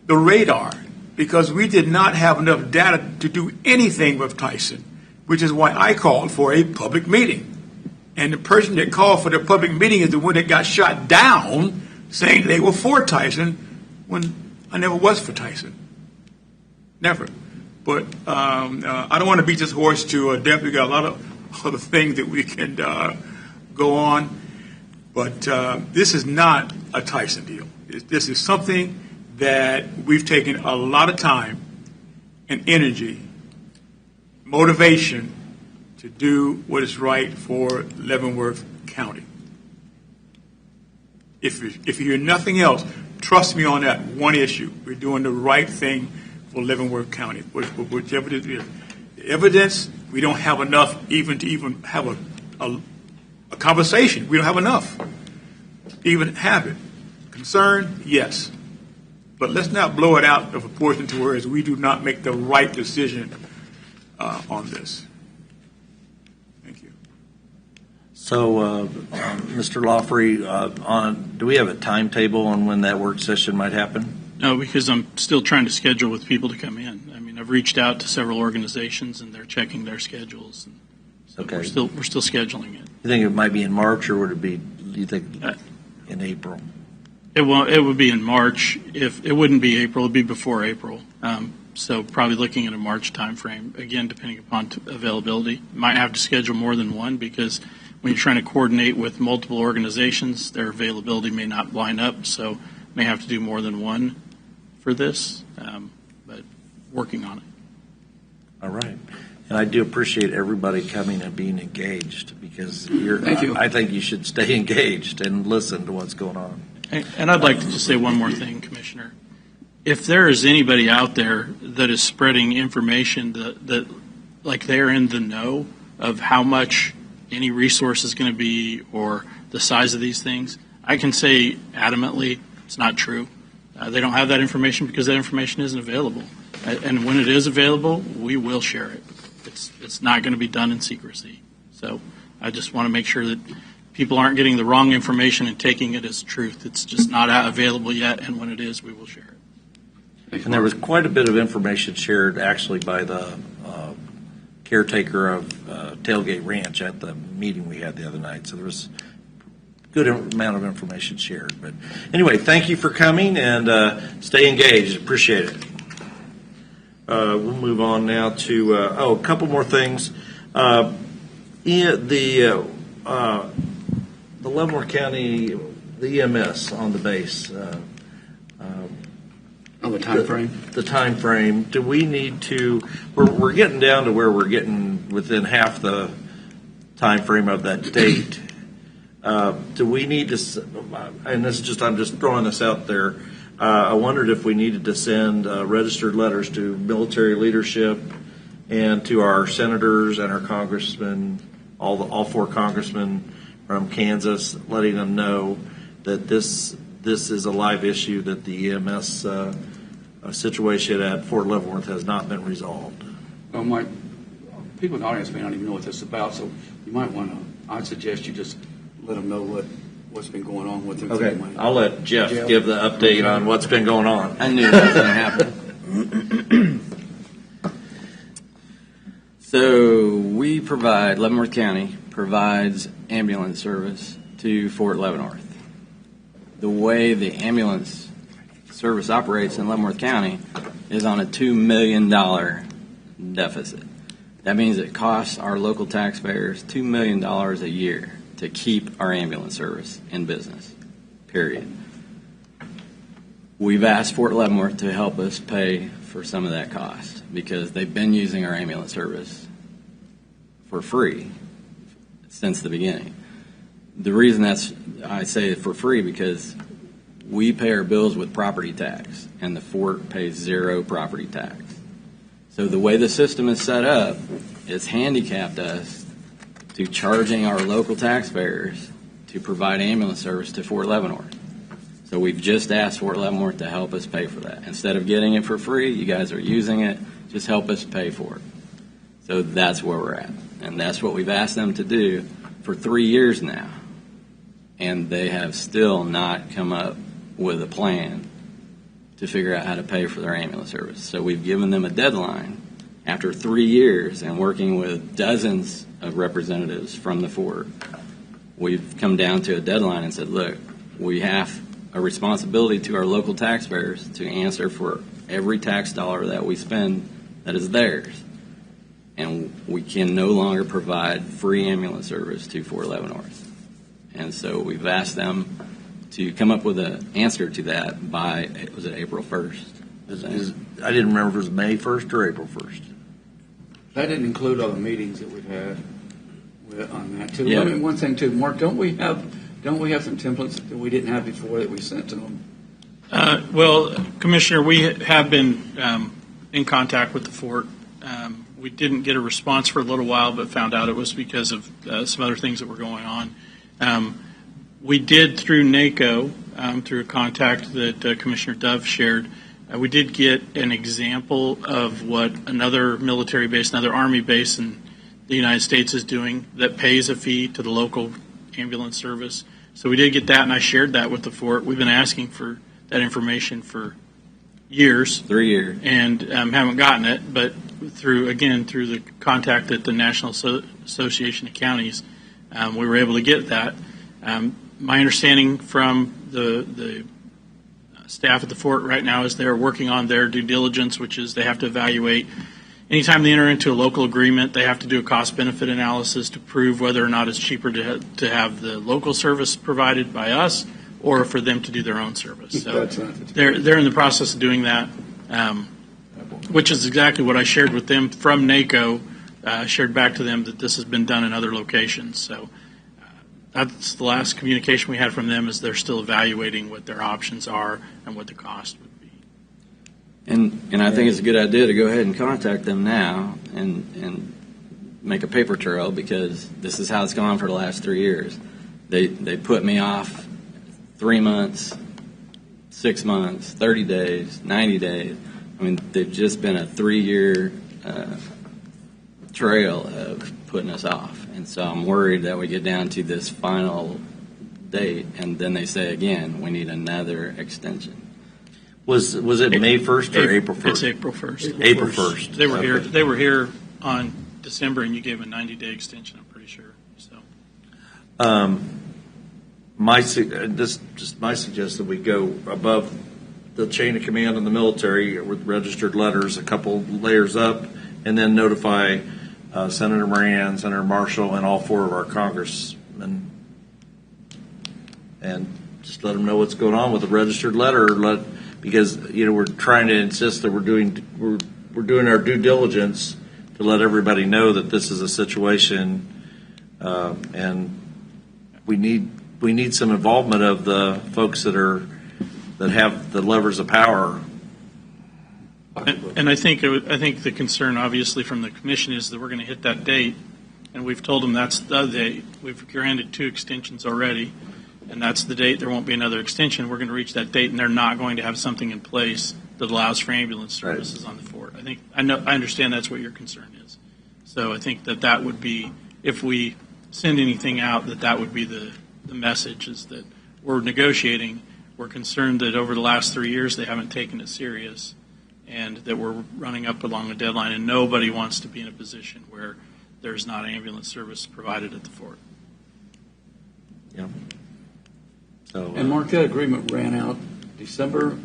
the radar, because we did not have enough data to do anything with Tyson, which is why I called for a public meeting. And the person that called for the public meeting is the one that got shot down saying they were for Tyson when I never was for Tyson. Never. But I don't want to beat this horse to death. We got a lot of other things that we can go on. But this is not a Tyson deal. This is something that we've taken a lot of time and energy, motivation to do what is right for Leavenworth County. If you hear nothing else, trust me on that one issue. We're doing the right thing for Leavenworth County, whichever it is. The evidence, we don't have enough even to have a conversation. We don't have enough to even have it. Concern, yes. But let's not blow it out of proportion to whereas we do not make the right decision on this. Thank you. So, Mr. Lawfrey, do we have a timetable on when that work session might happen? No, because I'm still trying to schedule with people to come in. I mean, I've reached out to several organizations, and they're checking their schedules. And so Okay. we're still scheduling it. You think it might be in March, or would it be, do you think, in April? It would be in March. If it wouldn't be April, it'd be before April. So probably looking at a March timeframe. Again, depending upon availability, might have to schedule more than one, because when you're trying to coordinate with multiple organizations, their availability may not line up. So may have to do more than one for this, but working on it. All right. And I do appreciate everybody coming and being engaged, because Thank you. I think you should stay engaged and listen to what's going on. And I'd like to just say one more thing, Commissioner. If there is anybody out there that is spreading information that like they're in the know of how much any resource is going to be or the size of these things, I can say adamantly it's not true. They don't have that information because that information isn't available. And when it is available, we will share it. It's not going to be done in secrecy. So I just want to make sure that people aren't getting the wrong information and taking it as truth. It's just not available yet, and when it is, we will share it. And there was quite a bit of information shared actually by the caretaker of Tailgate Ranch at the meeting we had the other night. So there was a good amount of information shared. But anyway, thank you for coming and stay engaged. Appreciate it. We'll move on now to a couple more things. The Leavenworth County, the EMS on the base. On the time frame? The time frame. Do we need to? We're getting down to where we're getting within half the time frame of that date. Do we need to? And this is just I'm just throwing this out there. I wondered if we needed to send registered letters to military leadership and to our senators and our congressmen, all four congressmen from Kansas, letting them know that this is a live issue, that the EMS situation at Fort Leavenworth has not been resolved. Well, people in the audience may not even know what this is about, so you might want to, I'd suggest you just let them know what's been going on with them. Okay, I'll let Jeff give the update on what's been going on. I knew that was going to happen. So Leavenworth County provides ambulance service to Fort Leavenworth. The way the ambulance service operates in Leavenworth County is on a $2 million deficit. That means it costs our local taxpayers $2 million a year to keep our ambulance service in business, period. We've asked Fort Leavenworth to help us pay for some of that cost because they've been using our ambulance service for free since the beginning. The reason I say for free because we pay our bills with property tax, and the fort pays zero property tax. So the way the system is set up, it's handicapped us to charging our local taxpayers to provide ambulance service to Fort Leavenworth. So we've just asked Fort Leavenworth to help us pay for that. Instead of getting it for free, you guys are using it, just help us pay for it. So that's where we're at. And that's what we've asked them to do for 3 years now. And they have still not come up with a plan to figure out how to pay for their ambulance service. So we've given them a deadline after 3 years and working with dozens of representatives from the fort. We've come down to a deadline and said, look, we have a responsibility to our local taxpayers to answer for every tax dollar that we spend that is theirs. And we can no longer provide free ambulance service to Fort Leavenworth. And so we've asked them to come up with an answer to that by, was it April 1st? I didn't remember if it was May 1st or April 1st. That didn't include all the meetings that we've had on that too. Yeah. I mean, one thing too, Mark, don't we have some templates that we didn't have before that we sent to them? Well, Commissioner, we have been in contact with the fort. We didn't get a response for a little while, but found out it was because of some other things that were going on. We did through NACO, through a contact that Commissioner Dove shared, we did get an example of what another military base, another Army base in the United States is doing that pays a fee to the local ambulance service. So we did get that, and I shared that with the fort. We've been asking for that information for years. 3 years. And haven't gotten it, but through the contact at the National Association of Counties, we were able to get that. My understanding from the staff at the fort right now is they're working on their due diligence, which is they have to evaluate. Anytime they enter into a local agreement, they have to do a cost-benefit analysis to prove whether or not it's cheaper to have the local service provided by us or for them to do their own service. So they're in the process of doing that, which is exactly what I shared with them from NACO, shared back to them that this has been done in other locations. So that's the last communication we had from them, is they're still evaluating what their options are and what the cost would be. And I think it's a good idea to go ahead and contact them now and make a paper trail, because this is how it's gone for the last 3 years. They put me off 3 months, 6 months, 30 days, 90 days. I mean, they've just been a 3-year trail of putting us off. And so I'm worried that we get down to this final date, and then they say again, we need another extension. Was it May 1st or April 1st? It's April 1st. April 1st. They were here. They were here on December, and you gave a 90-day extension. I'm pretty sure. So, my suggestion we go above the chain of command in the military with registered letters, a couple layers up, and then notify Senator Moran, Senator Marshall, and all 4 of our congressmen, and just let them know what's going on with the registered letter. Because we're trying to insist that we're doing our due diligence to let everybody know that this is a situation, and we need some involvement of the folks that have the levers of power. and I think the concern, obviously, from the commission is that we're going to hit that date, and we've told them that's the date. We've granted 2 extensions already, and that's the date. There won't be another extension. We're going to reach that date, and they're not going to have something in place that allows for ambulance services on the fort. I understand that's what your concern is. So I think that would be, if we send anything out, that would be the message, is that we're negotiating. We're concerned that over the last 3 years they haven't taken it serious, and that we're running up along a deadline, and nobody wants to be in a position where there's not ambulance service provided at the fort. Yeah. So, And Mark, that agreement ran out December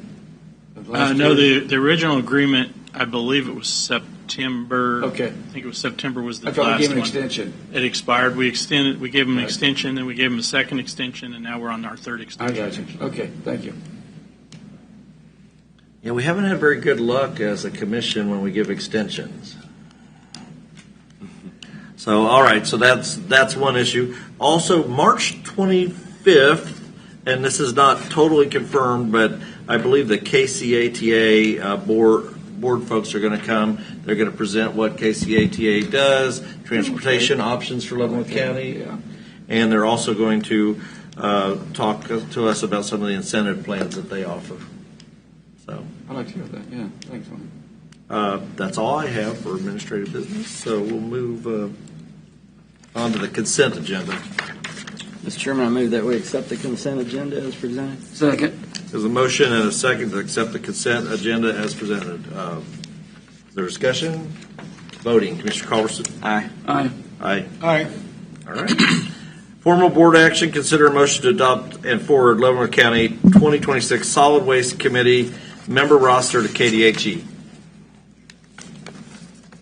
of last No, year? the original agreement, I believe it was September. Okay. I think it was September was the I thought last we gave an one. extension. It expired. We gave them an Right. extension, then we gave them a second extension, and now we're on our 3rd I extension. got you. Okay, thank you. yeah, we haven't had very good luck as a commission when we give extensions. So, all right, so that's one issue. Also, March 25th, and this is not totally confirmed, but I believe the KCATA board folks are going to come. They're going to present what KCATA does, transportation options for Leavenworth County, and they're also going to talk to us about some of the incentive plans that they offer. So I'd like to hear that. Yeah, thanks, Mark. that's all I have for administrative business. So we'll move on to the consent agenda. Mr. Chairman, I move that we accept the consent agenda as presented. Second. There's a motion and a second to accept the consent agenda as presented. Is there discussion? Voting. Commissioner Culberson? Aye. Aye. Aye. Aye. All right. Formal board action, consider a motion to adopt and forward Leavenworth County 2026 Solid Waste Committee member roster to KDHE.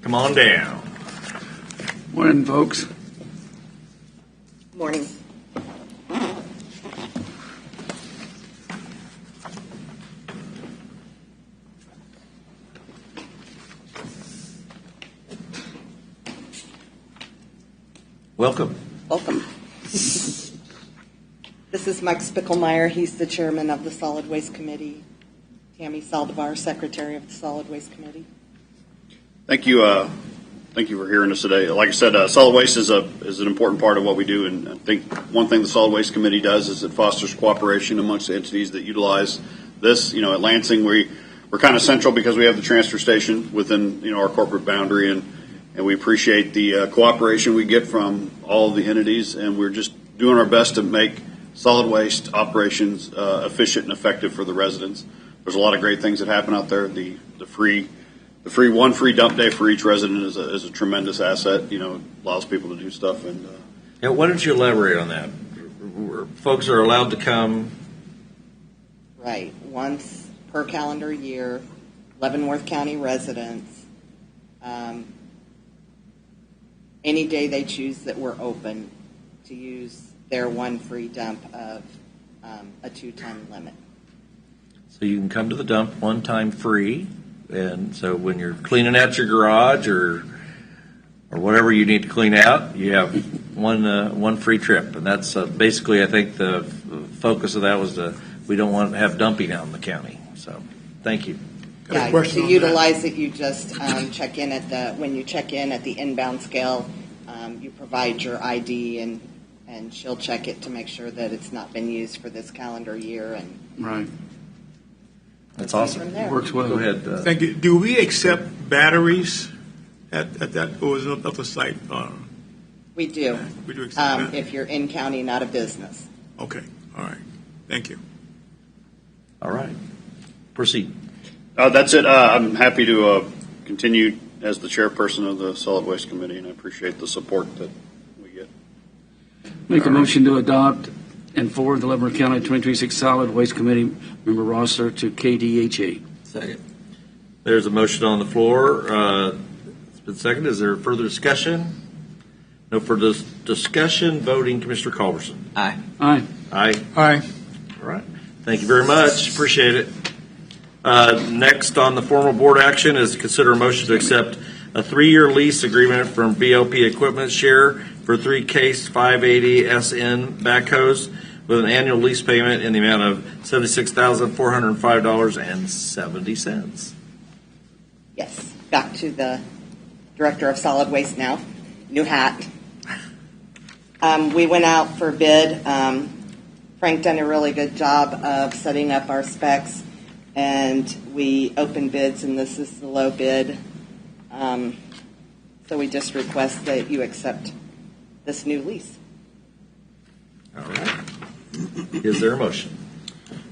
Come on down. Morning, folks. Morning. Welcome. Welcome. This is Mike Spickelmeyer. He's the chairman of the Solid Waste Committee. Tammy Saldivar, secretary of the Solid Waste Committee. Thank you. Thank you for hearing us today. Like I said, solid waste is an important part of what we do, and I think one thing the Solid Waste Committee does is it fosters cooperation amongst the entities that utilize this. At Lansing, we're kind of central because we have the transfer station within our corporate boundary, and we appreciate the cooperation we get from all of the entities, and we're just doing our best to make solid waste operations efficient and effective for the residents. There's a lot of great things that happen out there. The free dump day for each resident is a tremendous asset. Allows people to do stuff. And why don't you elaborate on that? Folks are allowed to come. Right, once per calendar year, Leavenworth County residents. Any day they choose that we're open to use their one free dump of a 2-ton limit. So you can come to the dump one time free, and so when you're cleaning out your garage or whatever you need to clean out, you have one free trip, and that's basically, I think, the focus of that was we don't want to have dumping out in the county. So, thank you. Yeah, to utilize it, you just check in when you check in at the inbound scale, you provide your ID and and she'll check it to make sure that it's not been used for this calendar year. And Right. That's from awesome. there. Works well. Go ahead. Thank you. Do we accept batteries at that, or is it up the site? We do. We do accept that. If you're in county, not a business. Okay, all right. Thank you. All right. Proceed. That's it. I'm happy to continue as the chairperson of the Solid Waste Committee, and I appreciate the support that we get. Make a motion to adopt and forward the Leavenworth County 2026 Solid Waste Committee member roster to KDHA. Second. There's a motion on the floor. It's been seconded. Is there further discussion? No further discussion. Voting, Commissioner Culberson. Aye. Aye. Aye. Aye. All right. Thank you very much. Appreciate it. Next on the formal board action is to consider a motion to accept a 3-year lease agreement from BOP Equipment Share for 3 Case 580 SN backhoes with an annual lease payment in the amount of $76,405.70. Yes. Back to the Director of Solid Waste now. New hat. We went out for bid. Frank done a really good job of setting up our specs, and we opened bids, and this is the low bid. So we just request that you accept this new lease. All right. Is there a motion?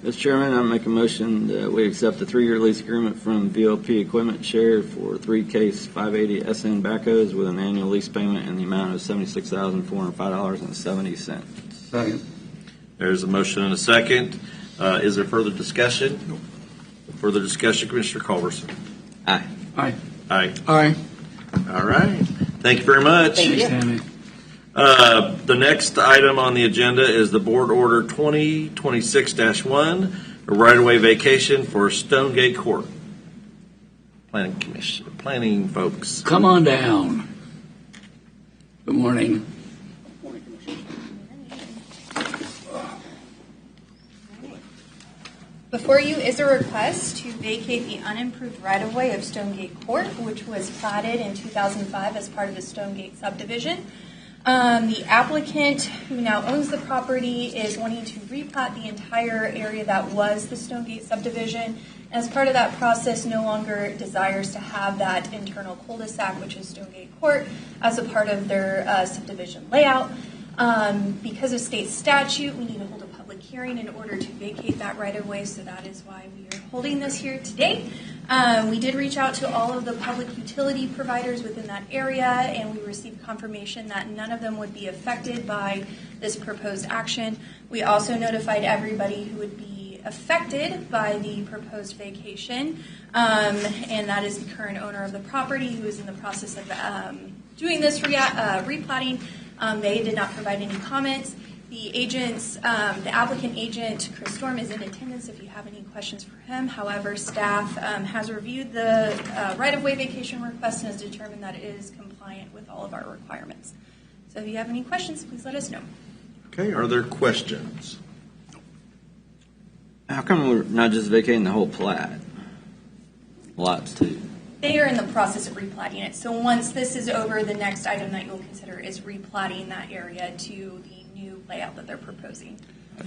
Mr. Chairman, I make a motion that we accept the 3-year lease agreement from VLP Equipment Share for 3 Case 580 SN backhoes with an annual lease payment in the amount of $76,405.70. Second. There's a motion and a second. Is there further discussion? Further discussion, Commissioner Culberson. Aye. Aye. Aye. Aye. All right. Thank you very much. Thank you. Tammy. The next item on the agenda is the Board Order 2026-1, a right-of-way vacation for Stonegate Court. Planning folks. Come on down. Good morning. Before you is a request to vacate the unimproved right-of-way of Stonegate Court, which was platted in 2005 as part of the Stonegate subdivision. The applicant, who now owns the property, is wanting to replat the entire area that was the Stonegate subdivision. As part of that process, no longer desires to have that internal cul-de-sac, which is Stonegate Court, as a part of their subdivision layout. Because of state statute, we need to hold a public hearing in order to vacate that right-of-way, so that is why we are holding this here today. We did reach out to all of the public utility providers within that area, and we received confirmation that none of them would be affected by this proposed action. We also notified everybody who would be affected by the proposed vacation, and that is the current owner of the property, who is in the process of doing this replatting. They did not provide any comments. The applicant agent, Chris Storm, is in attendance if you have any questions for him. However, staff has reviewed the right-of-way vacation request and has determined that it is compliant with all of our requirements. So if you have any questions, please let us know. Okay, are there questions? How come we're not just vacating the whole plat? Lots too. They are in the process of replatting it. So once this is over, the next item that you'll consider is replatting that area to the new layout that they're proposing.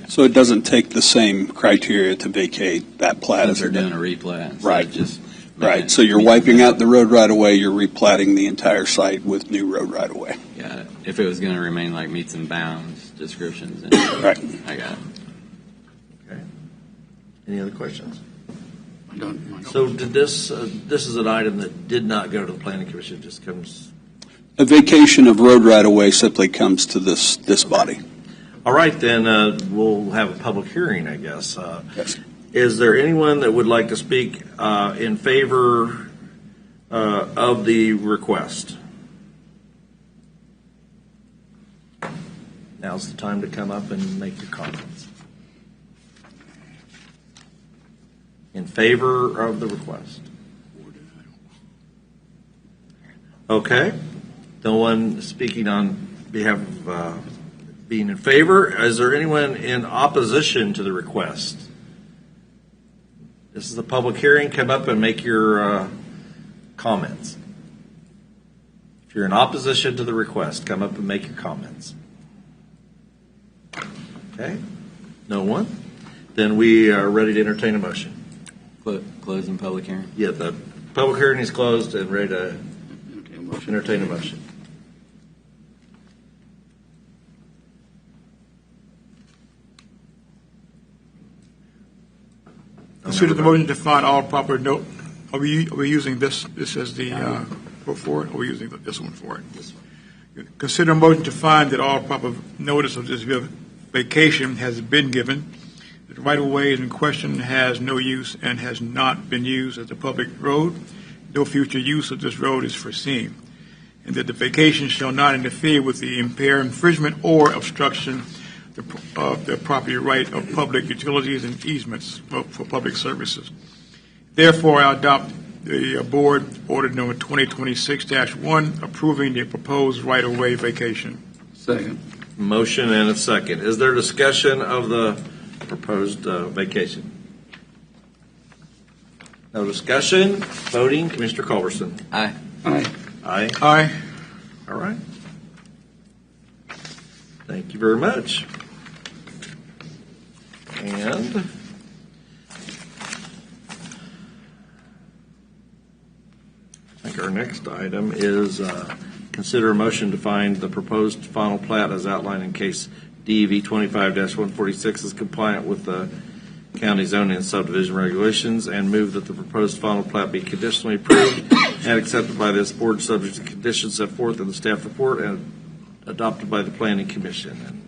So it doesn't take the same criteria to vacate that plat as They're it doing did. a replat. So Right. Just Right. So you're wiping out the road right away. You're replatting the entire site with new road right away. Got it. If it was going to remain like meets and bounds descriptions, then Right. I got it. Okay. Any other questions? I don't. So did this is an item that did not go to the Planning Commission, it just comes. A vacation of road right away simply comes to this body. All right, then we'll have a public hearing, I guess. Yes. Is there anyone that would like to speak in favor of the request? Now's the time to come up and make your comments. In favor of the request? Okay. No one speaking on behalf of being in favor. Is there anyone in opposition to the request? This is a public hearing. Come up and make your comments. If you're in opposition to the request, come up and make your comments. Okay. No one? Then we are ready to entertain a motion. Closing public hearing. Yeah, the public hearing is closed and ready to entertain a motion. Consider the motion to find all proper note. Are we using this as the vote for it, or are we using this one for it? This one. Consider a motion to find that all proper notice of this vacation has been given. The right-of-way in question has no use and has not been used as a public road. No future use of this road is foreseen. And that the vacation shall not interfere with the impair, infringement, or obstruction of the property right of public utilities and easements for public services. Therefore, I adopt the board order number 2026-1 approving the proposed right-of-way vacation. Second. Motion and a second. Is there discussion of the proposed vacation? No discussion. Voting. Commissioner Culberson. Aye. Aye. Aye. Aye. All right. Thank you very much. And I think our next item is consider a motion to find the proposed final plat as outlined in case DEV 25-146 is compliant with the county zoning and subdivision regulations, and move that the proposed final plat be conditionally approved and accepted by this board subject to conditions set forth in the staff report and adopted by the planning commission.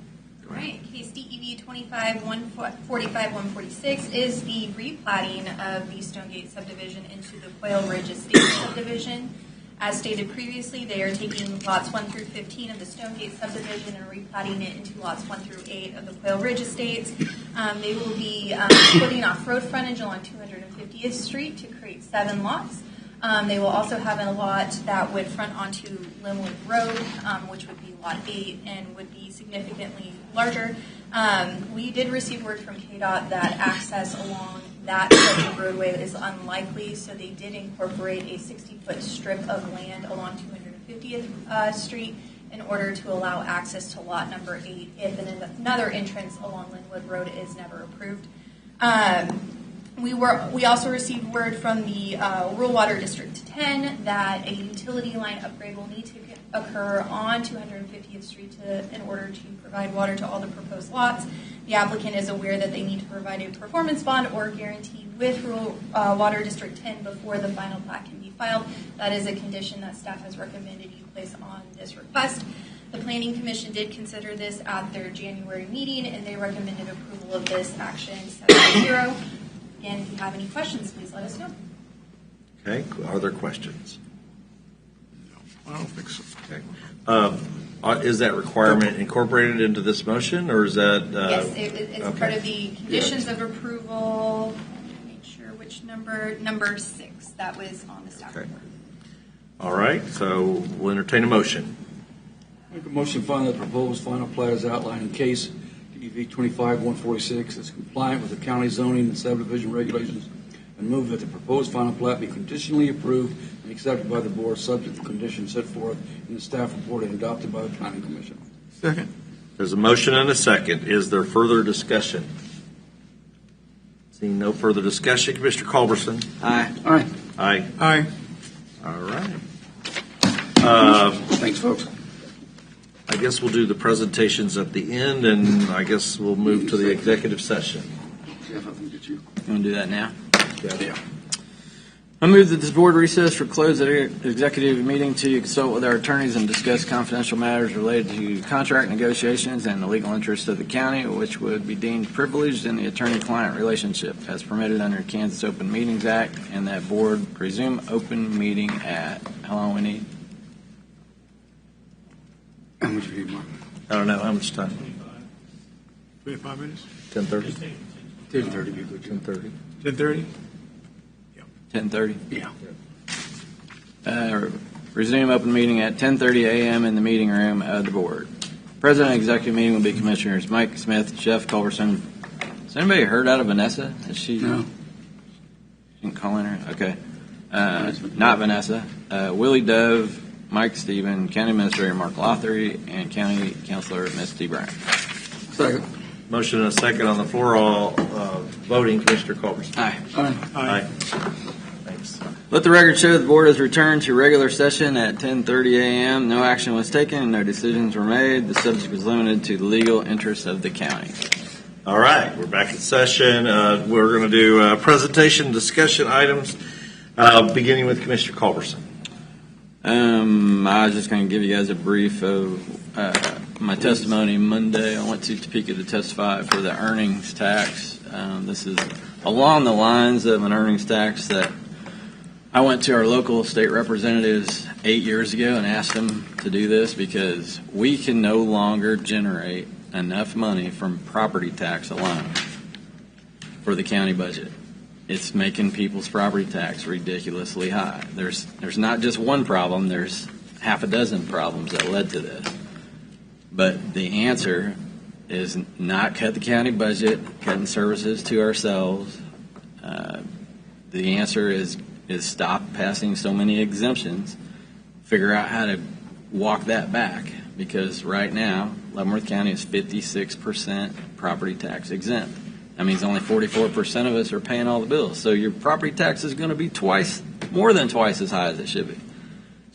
All right, case DEV 25-145-146 is the replatting of the Stonegate subdivision into the Quail Ridge Estate subdivision. As stated previously, they are taking lots 1 through 15 of the Stonegate subdivision and replatting it into lots 1 through 8 of the Quail Ridge Estates. They will be splitting off road frontage along 250th Street to create 7 lots. They will also have a lot that would front onto Linwood Road, which would be lot 8 and would be significantly larger. We did receive word from KDOT that access along that stretch of roadway is unlikely, so they did incorporate a 60-foot strip of land along 250th Street in order to allow access to lot number 8 if another entrance along Linwood Road is never approved. We also received word from the Rural Water District 10 that a utility line upgrade will need to occur on 250th Street in order to provide water to all the proposed lots. The applicant is aware that they need to provide a performance bond or guarantee with Rural Water District 10 before the final plat can be filed. That is a condition that staff has recommended you place on this request. The Planning Commission did consider this at their January meeting, and they recommended approval of this action 7-0. Again, if you have any questions, please let us know. Okay. Are there questions? No, I don't think so. Okay. Is that requirement incorporated into this motion, or is that? Yes, it's okay. Part of the conditions of approval. Make sure which number 6 that was on the staff report. All right, so we'll entertain a motion. Make a motion to find that the proposed final plat is outlined in case DEV 25-146 is compliant with the county zoning and subdivision regulations, and move that the proposed final plat be conditionally approved and accepted by the board subject to conditions set forth in the staff report and adopted by the Planning Commission. Second. There's a motion and a second. Is there further discussion? Seeing no further discussion, Commissioner Culberson. Aye. Aye. Aye. Aye. All right. Thanks, folks. I guess we'll do the presentations at the end, and I guess we'll move to the executive session. Jeff, I think it's you. You want to do that now? Yeah. I move that this board recess for closed executive meeting to consult with our attorneys and discuss confidential matters related to contract negotiations and the legal interests of the county, which would be deemed privileged in the attorney-client relationship as permitted under Kansas Open Meetings Act, and that board resume open meeting at, how long we need? How much do you need, Mark? I don't know. How much time? 25 minutes? 10:30? 10:30 be good. 10:30. 10:30? 10:30? Yeah. Resume open meeting at 10:30 a.m. in the meeting room of the board. President of the executive meeting will be Commissioners Mike Smith, Jeff Culberson. Has anybody heard out of Vanessa? Is she? No. She didn't call in her? Okay. Not Vanessa. Willie Dove, Mike Stephen, County Administrator Mark Lothery, and County Councilor Misty Brown. Second. Motion and a second on the floor. All voting. Commissioner Culberson. Aye. Aye. Thanks. Let the record show the board has returned to regular session at 10:30 a.m. No action was taken and no decisions were made. The subject was limited to the legal interests of the county. All right, we're back in session. We're going to do presentation discussion items, beginning with Commissioner Culberson. I was just going to give you guys a brief of my testimony Monday. I went to Topeka to testify for the earnings tax. This is along the lines of an earnings tax that I went to our local state representatives 8 years ago and asked them to do this because we can no longer generate enough money from property tax alone for the county budget. It's making people's property tax ridiculously high. There's not just one problem, there's half a dozen problems that led to this. But the answer is not cut the county budget, cutting services to ourselves. The answer is stop passing so many exemptions, figure out how to walk that back, because right now Leavenworth County is 56% property tax exempt. That means only 44% of us are paying all the bills. So your property tax is going to be more than twice as high as it should be.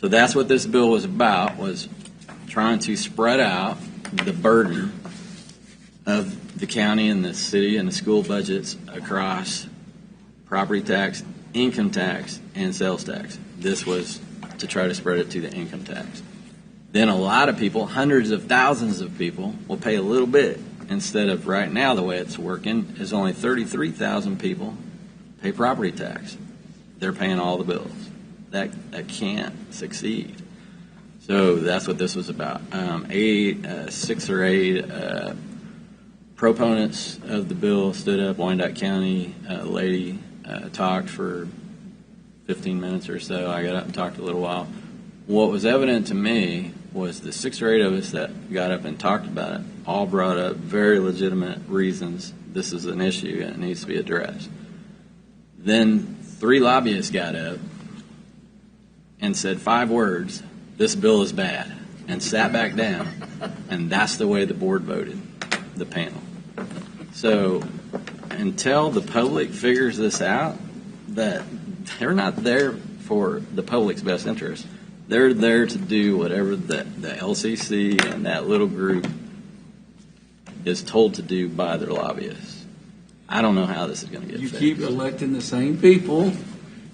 So that's what this bill was about, was trying to spread out the burden of the county and the city and the school budgets across property tax, income tax, and sales tax. This was to try to spread it to the income tax. Then a lot of people, hundreds of thousands of people, will pay a little bit. Instead of right now, the way it's working is only 33,000 people pay property tax. They're paying all the bills. That can't succeed. So that's what this was about. 6 or 8 proponents of the bill stood up. Wyandotte County lady talked for 15 minutes or so. I got up and talked a little while. What was evident to me was the 6 or 8 of us that got up and talked about it all brought up very legitimate reasons this is an issue and it needs to be addressed. Then 3 lobbyists got up and said 5 words, "This bill is bad," and sat back down. And that's the way the board voted, the panel. So until the public figures this out, that they're not there for the public's best interest. They're there to do whatever the LCC and that little group is told to do by their lobbyists. I don't know how this is going to get fixed. You keep electing the same people,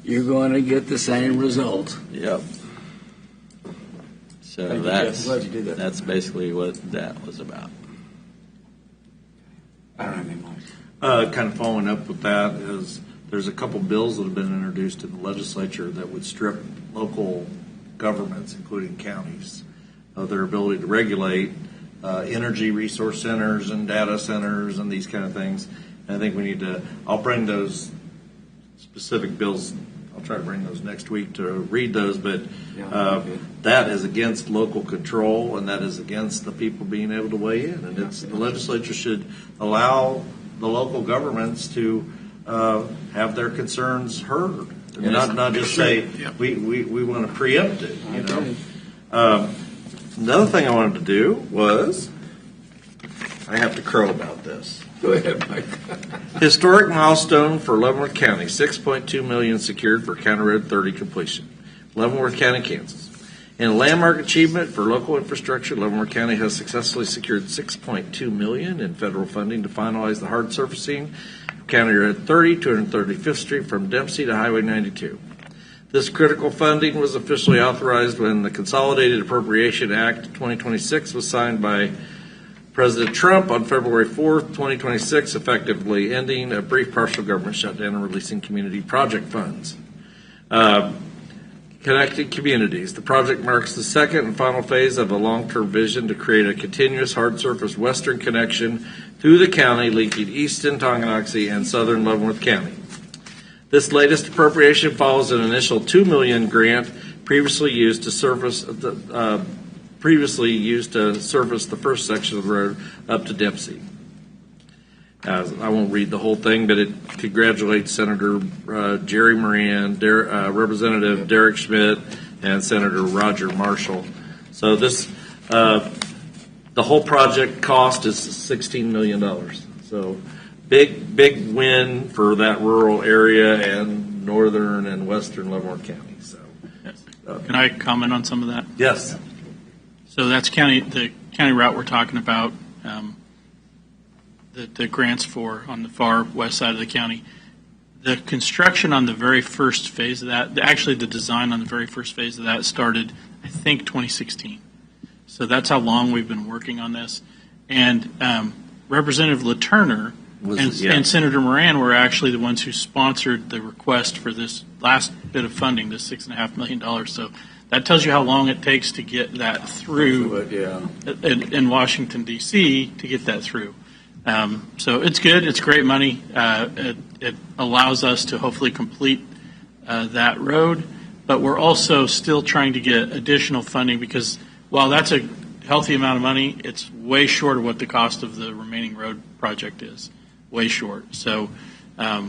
you're going to get the same result. Yep. So Thank you, Jeff. I'm glad you did that. That's basically what that was about. I don't have any more. Kind of following up with that is there's a couple bills that have been introduced in the legislature that would strip local governments, including counties, of their ability to regulate energy resource centers and data centers and these kind of things. And I think we need to, I'll bring those specific bills, I'll try to bring those next week to read those, but that is against local control and that is against the people being able to weigh in. And the legislature should allow the local governments to have their concerns heard. Not just say, we want to preempt it, you know. Another thing I wanted to do was, I have to crow about this. Go ahead, Mike. Historic milestone for Leavenworth County, $6.2 million secured for County Road 30 completion. Leavenworth County, Kansas. In a landmark achievement for local infrastructure, Leavenworth County has successfully secured $6.2 million in federal funding to finalize the hard surfacing of County Road 30, 235th Street from Dempsey to Highway 92. This critical funding was officially authorized when the Consolidated Appropriation Act 2026 was signed by President Trump on February 4th, 2026, effectively ending a brief partial government shutdown and releasing community project funds. Connected communities. The project marks the second and final phase of a long-term vision to create a continuous hard surface western connection through the county linking eastern Tonganoxie and southern Leavenworth County. This latest appropriation follows an initial $2 million grant previously used to service the first section of the road up to Dempsey. I won't read the whole thing, but it congratulates Senator Jerry Moran, Representative Derek Schmidt, and Senator Roger Marshall. So this, the The whole project cost is $16 million. So big win for that rural area and northern and western Leavenworth County. So, Can I comment on some of that? Yes. So that's the county route we're talking about, the grants for on the far west side of the county. The construction on the very first phase of that, actually the design on the very first phase of that started, I think, 2016. So that's how long we've been working on this. And Representative LaTurner and Senator Moran were actually the ones who sponsored the request for this last bit of funding, this $6.5 million. So that tells you how long it takes to get that through in Washington, D.C., to get that through. So it's good. It's great money. It allows us to hopefully complete that road. But we're also still trying to get additional funding because while that's a healthy amount of money, it's way short of what the cost of the remaining road project is. Way short. So I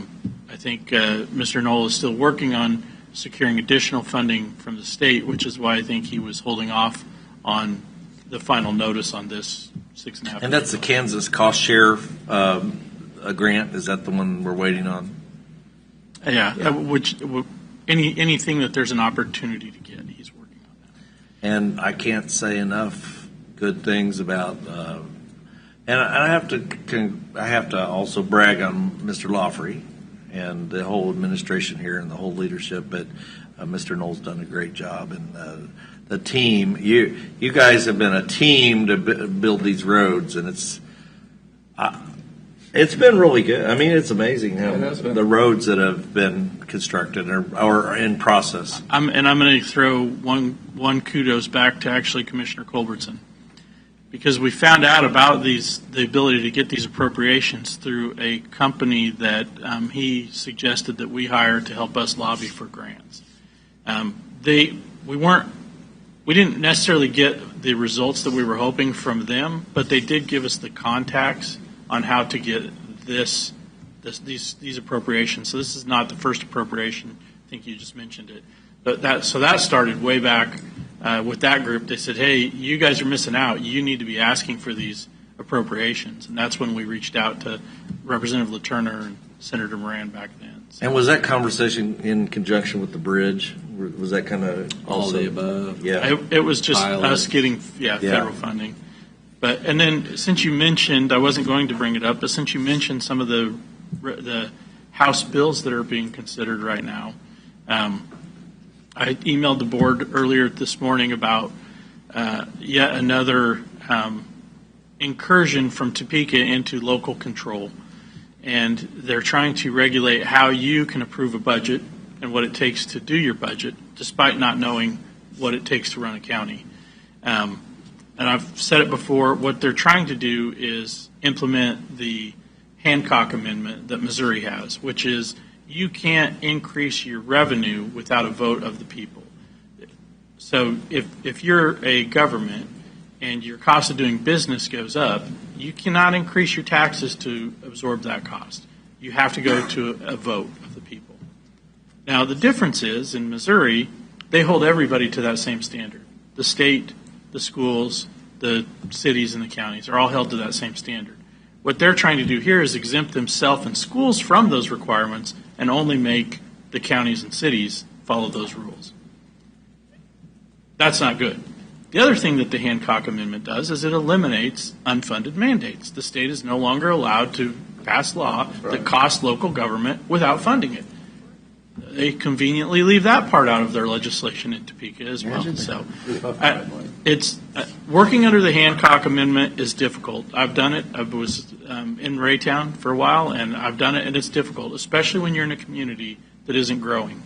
think Mr. Knoll is still working on securing additional funding from the state, which is why I think he was holding off on the final notice on this $6.5 million. And that's the Kansas cost share grant. Is that the one we're waiting on? Yeah. Which anything that there's an opportunity to get, he's working on that. And I can't say enough good things about. And I have to also brag on Mr. Lawfrey and the whole administration here and the whole leadership. But Mr. Knoll's done a great job, and the team. You guys have been a team to build these roads, and it's been really good. I mean, it's amazing how the roads that have been constructed are in process. I'm going to throw one kudos back to actually Commissioner Culbertson, because we found out about the ability to get these appropriations through a company that he suggested that we hire to help us lobby for grants. We didn't necessarily get the results that we were hoping from them, but they did give us the contacts on how to get these appropriations. So this is not the first appropriation. I think you just mentioned it. But that started way back with that group. They said, hey, you guys are missing out. You need to be asking for these appropriations. And that's when we reached out to Representative LaTurner and Senator Moran back then. So. And was that conversation in conjunction with the bridge? Was that kind of all the above? Yeah. It was just us getting federal funding. But and then since you mentioned, I wasn't going to bring it up, but since you mentioned some of the House bills that are being considered right now, I emailed the board earlier this morning about yet another incursion from Topeka into local control. And they're trying to regulate how you can approve a budget and what it takes to do your budget, despite not knowing what it takes to run a county. And I've said it before, what they're trying to do is implement the Hancock Amendment that Missouri has, which is you can't increase your revenue without a vote of the people. So if you're a government and your cost of doing business goes up, you cannot increase your taxes to absorb that cost. You have to go to a vote of the people. Now, the difference is, in Missouri, they hold everybody to that same standard. The state, the schools, the cities, and the counties are all held to that same standard. What they're trying to do here is exempt themselves and schools from those requirements and only make the counties and cities follow those rules. That's not good. The other thing that the Hancock Amendment does is it eliminates unfunded mandates. The state is no longer allowed to pass law that costs local government without funding it. They conveniently leave that part out of their legislation in Topeka as well. So it's working under the Hancock Amendment is difficult. I've done it. I was in Raytown for a while, and I've done it, and it's difficult, especially when you're in a community that isn't growing.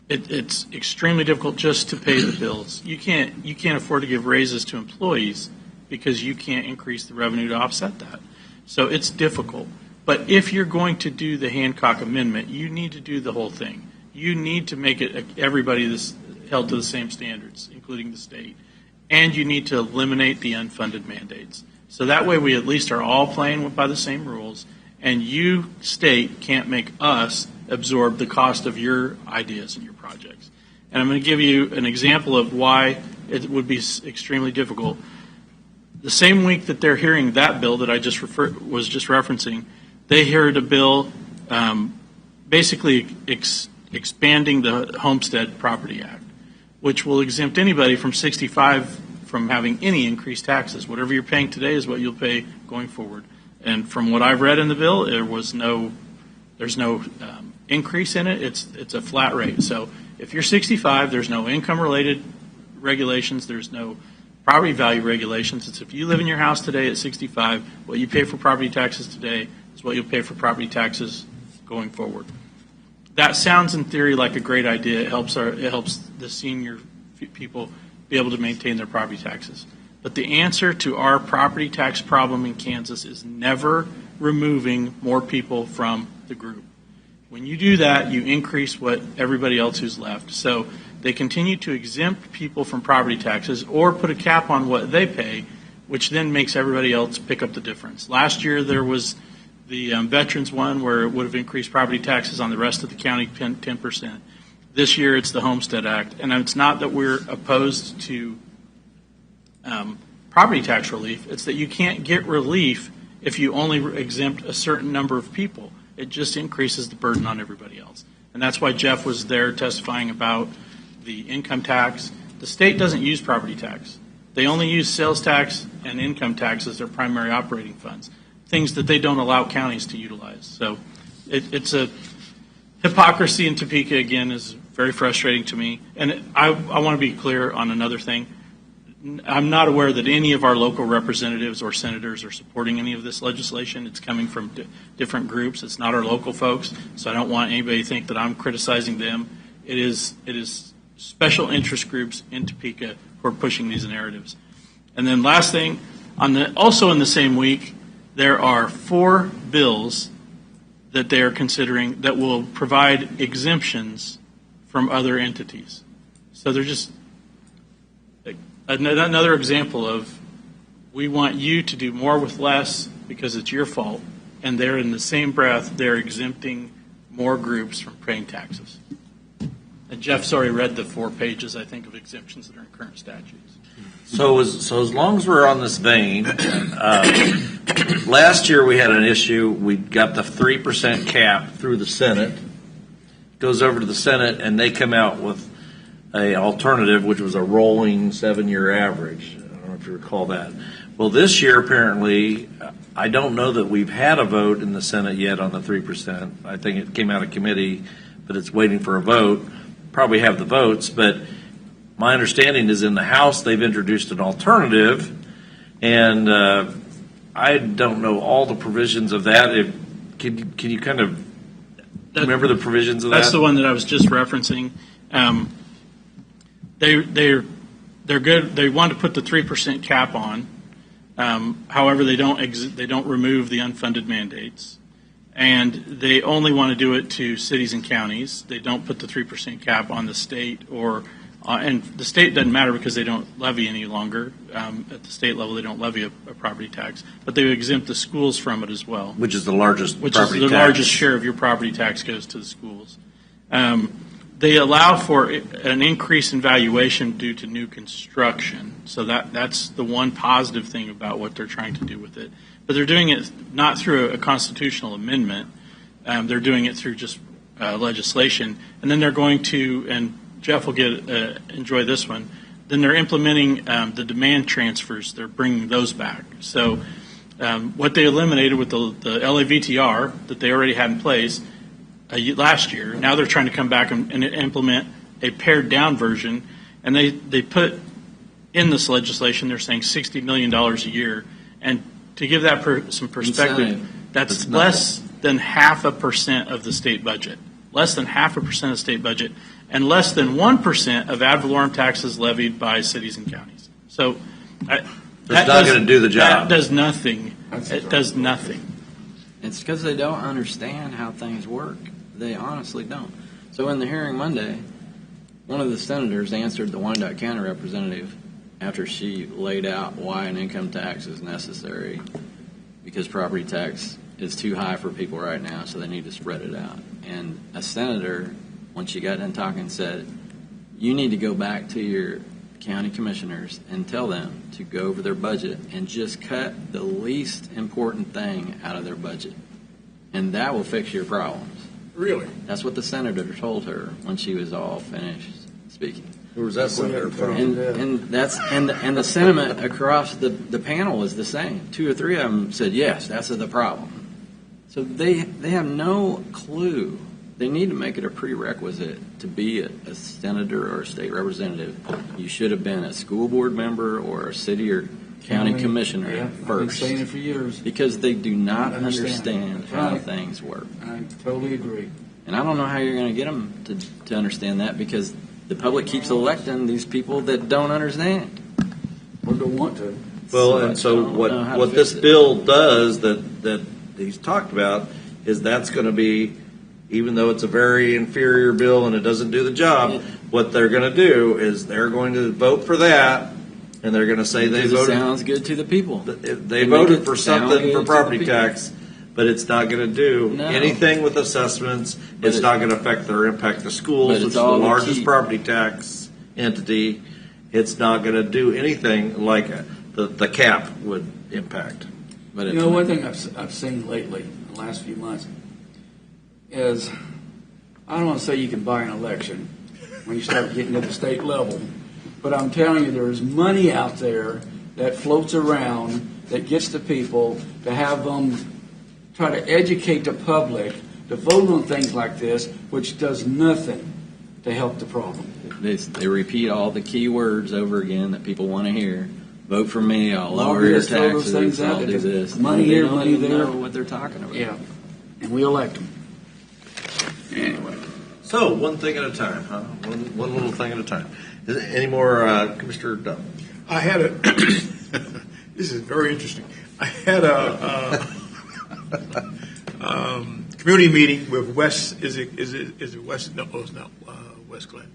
It's extremely difficult just to pay the bills. You can't afford to give raises to employees because you can't increase the revenue to offset that. So it's difficult. But if you're going to do the Hancock Amendment, you need to do the whole thing. You need to make it everybody that's held to the same standards, including the state. And you need to eliminate the unfunded mandates. So that way we at least are all playing by the same rules, and you, state, can't make us absorb the cost of your ideas and your projects. And I'm going to give you an example of why it would be extremely difficult. the same week that they're hearing that bill that I was just referencing, they heard a bill basically expanding the Homestead Property Act, which will exempt anybody from 65 from having any increased taxes. Whatever you're paying today is what you'll pay going forward. And from what I've read in the bill, there's no increase in it. It's a flat rate. So if you're 65, there's no income-related regulations. There's no property value regulations. It's if you live in your house today at 65, what you pay for property taxes today is what you'll pay for property taxes going forward. That sounds in theory like a great idea. It helps the senior people be able to maintain their property taxes. But the answer to our property tax problem in Kansas is never removing more people from the group. When you do that, you increase what everybody else who's left. So they continue to exempt people from property taxes or put a cap on what they pay, which then makes everybody else pick up the difference. Last year there was the veterans one where it would have increased property taxes on the rest of the county 10%. This year it's the Homestead Act. And it's not that we're opposed to property tax relief. It's that you can't get relief if you only exempt a certain number of people. It just increases the burden on everybody else. And that's why Jeff was there testifying about the income tax. The state doesn't use property tax. They only use sales tax and income tax as their primary operating funds, things that they don't allow counties to utilize. So it's a hypocrisy in Topeka, again, is very frustrating to me. And I want to be clear on another thing. I'm not aware that any of our local representatives or senators are supporting any of this legislation. It's coming from different groups. It's not our local folks, so I don't want anybody to think that I'm criticizing them. It is special interest groups in Topeka who are pushing these narratives. And then last thing, also in the same week, there are 4 bills that they are considering that will provide exemptions from other entities. So they're just another example of we want you to do more with less because it's your fault, and they're in the same breath, they're exempting more groups from paying taxes. And Jeff's already read the 4 pages, I think, of exemptions that are in current statutes. So as long as we're on this vein, last year we had an issue. We got the 3% cap through the Senate. Goes over to the Senate, and they come out with an alternative, which was a rolling 7-year average. I don't know if you recall that. Well, this year, apparently, I don't know that we've had a vote in the Senate yet on the 3%. I think it came out of committee, but it's waiting for a vote. Probably have the votes, but my understanding is in the House they've introduced an alternative, and I don't know all the provisions of that. Can you kind of remember the provisions of that? That's the one that I was just referencing. They're good. They want to put the 3% cap on. However, they don't remove the unfunded mandates, and they only want to do it to cities and counties. They don't put the 3% cap on the state and the state doesn't matter because they don't levy any longer. At the state level, they don't levy a property tax, but they exempt the schools from it as well. Which is the largest largest share of your property tax goes to the schools. They allow for an increase in valuation due to new construction. So that's the one positive thing about what they're trying to do with it. But they're doing it not through a constitutional amendment. They're doing it through just legislation. And then they're going to, and Jeff will enjoy this one, then they're implementing the demand transfers. They're bringing those back. So what they eliminated with the LAVTR that they already had in place last year, now they're trying to come back and implement a pared down version. And they put in this legislation, they're saying $60 million a year. And to give that some perspective, that's less than 0.5% of the state budget. Less than 0.5% of the state budget, and less than 1% of ad valorem taxes levied by cities and counties. So it's not going to do the job. That does nothing. It does nothing. It's because they don't understand how things work. They honestly don't. So in the hearing Monday, one of the senators answered the Wyandotte County representative after she laid out why an income tax is necessary, because property tax is too high for people right now, so they need to spread it out. And a senator, when she got done talking, said, you need to go back to your county commissioners and tell them to go over their budget and just cut the least important thing out of their budget. And that will fix your problems. Really? That's what the senator told her when she was all finished speaking. Who was that senator from? And the sentiment across the panel is the same. 2 or 3 of them said, yes, that's the problem. So they have no clue. They need to make it a prerequisite to be a senator or a state representative. You should have been a school board member or a city or county commissioner first. I've been saying it for years. Because they do not understand how things work. I totally agree. And I don't know how you're going to get them to understand that, because the public keeps electing these people that don't understand. Or don't want to. Well, and so what this bill does that he's talked about is that's going to be, even though it's a very inferior bill and it doesn't do the job, what they're going to do is they're going to vote for that, and they're going to say they voted. It sounds good to the people. They voted for something for property tax, but it's not going to do anything with assessments. It's not going to affect their impact to schools. It's the largest property tax entity. It's not going to do anything like the cap would impact. But one thing I've seen lately in the last few months is, I don't want to say you can buy an election when you start getting at the state level, but I'm telling you, there is money out there that floats around that gets the people to have them try to educate the public to vote on things like this, which does nothing to help the problem. They repeat all the key words over again that people want to hear. Vote for me, I'll lower your taxes, I'll do this. Money here, money there. They don't know what they're talking about. Yeah, and we elect them. Anyway. So, one thing at a time, huh? One little thing at a time. Is there any more, Commissioner Dunn? I had a, this is very interesting. I had a community meeting with West, is it West? No, it's not West Glen.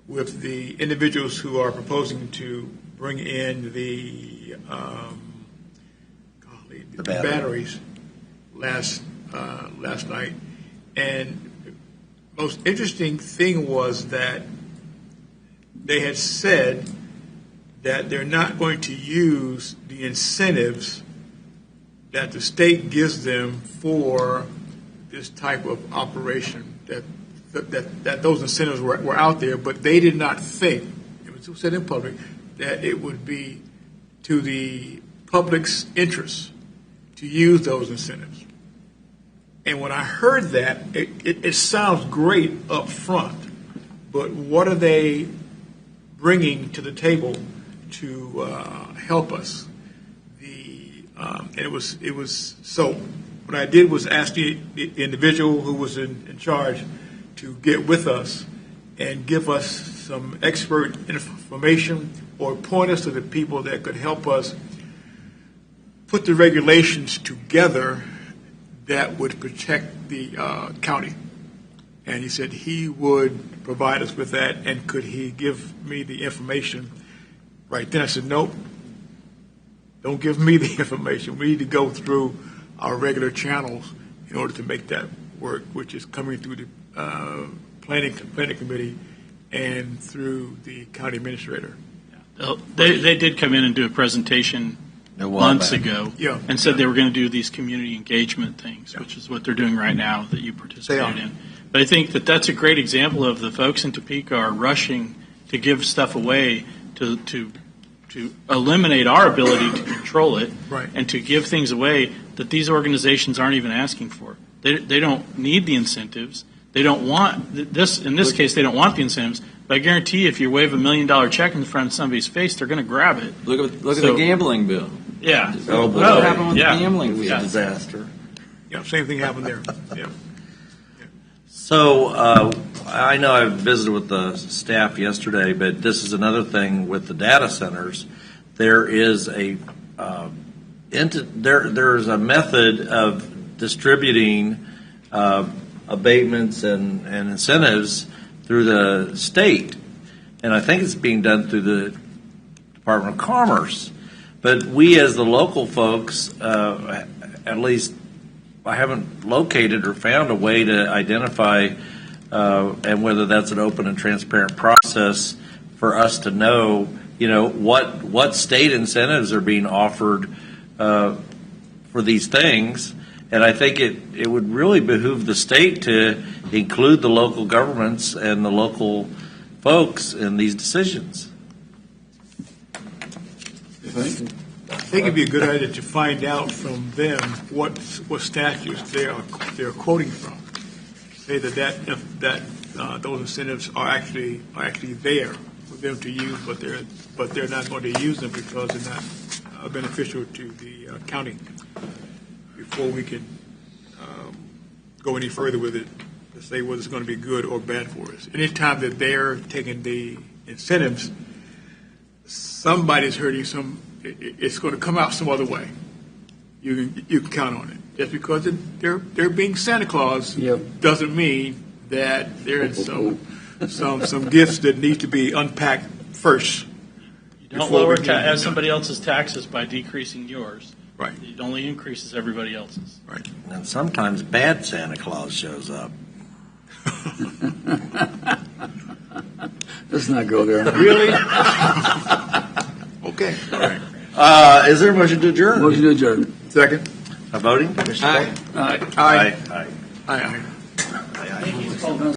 With the individuals who are proposing to bring in the batteries last night. And most interesting thing was that they had said that they're not going to use the incentives that the state gives them for this type of operation, that those incentives were out there, but they did not think, it was said in public, that it would be to the public's interest to use those incentives. And when I heard that, it sounds great up front, but what are they bringing to the table to help us? And it was so. What I did was ask the individual who was in charge to get with us and give us some expert information or point us to the people that could help us put the regulations together that would protect the county. And he said he would provide us with that, and could he give me the information right then? I said, nope, don't give me the information. We need to go through our regular channels in order to make that work, which is coming through the planning committee and through the county administrator. They did come in and do a presentation months ago and said they were going to do these community engagement things, which is what they're doing right now that you participated in. But I think that that's a great example of the folks in Topeka are rushing to give stuff away to eliminate our ability to control it, and to give things away that these organizations aren't even asking for. They don't need the incentives. They don't want this. In this case, they don't want the incentives. But I guarantee you, if you wave $1 million check in front of somebody's face, they're going to grab it. Look at the gambling bill. Yeah. Oh, boy. What happened with the gambling bill? Disaster. Yeah, same thing happened there. Yeah. So I know I visited with the staff yesterday, but this is another thing with the data centers. There is there's a method of distributing abatements and incentives through the state, and I think it's being done through the Department of Commerce. But we, as the local folks, at least I haven't located or found a way to identify, and whether that's an open and transparent process for us to know, what state incentives are being offered for these things. And I think it would really behoove the state to include the local governments and the local folks in these decisions. I think it'd be a good idea to find out from them what statutes they're quoting from. Say that those incentives are actually there for them to use, but they're not going to use them because they're not beneficial to the county. Before we can go any further with it, to say whether it's going to be good or bad for us. Anytime that they're taking the incentives, somebody's hurting some. It's going to come out some other way. You can count on it. Just because they're being Santa Claus doesn't mean that there's some gifts that need to be unpacked first. You don't lower somebody else's taxes by decreasing yours. Right. It only increases everybody else's. Right. And sometimes bad Santa Claus shows up. Let's not go there. Really? Okay. All right. Is there a motion to adjourn? Motion to adjourn. Second. A voting? Aye. Aye. Aye. Aye. Aye. Aye.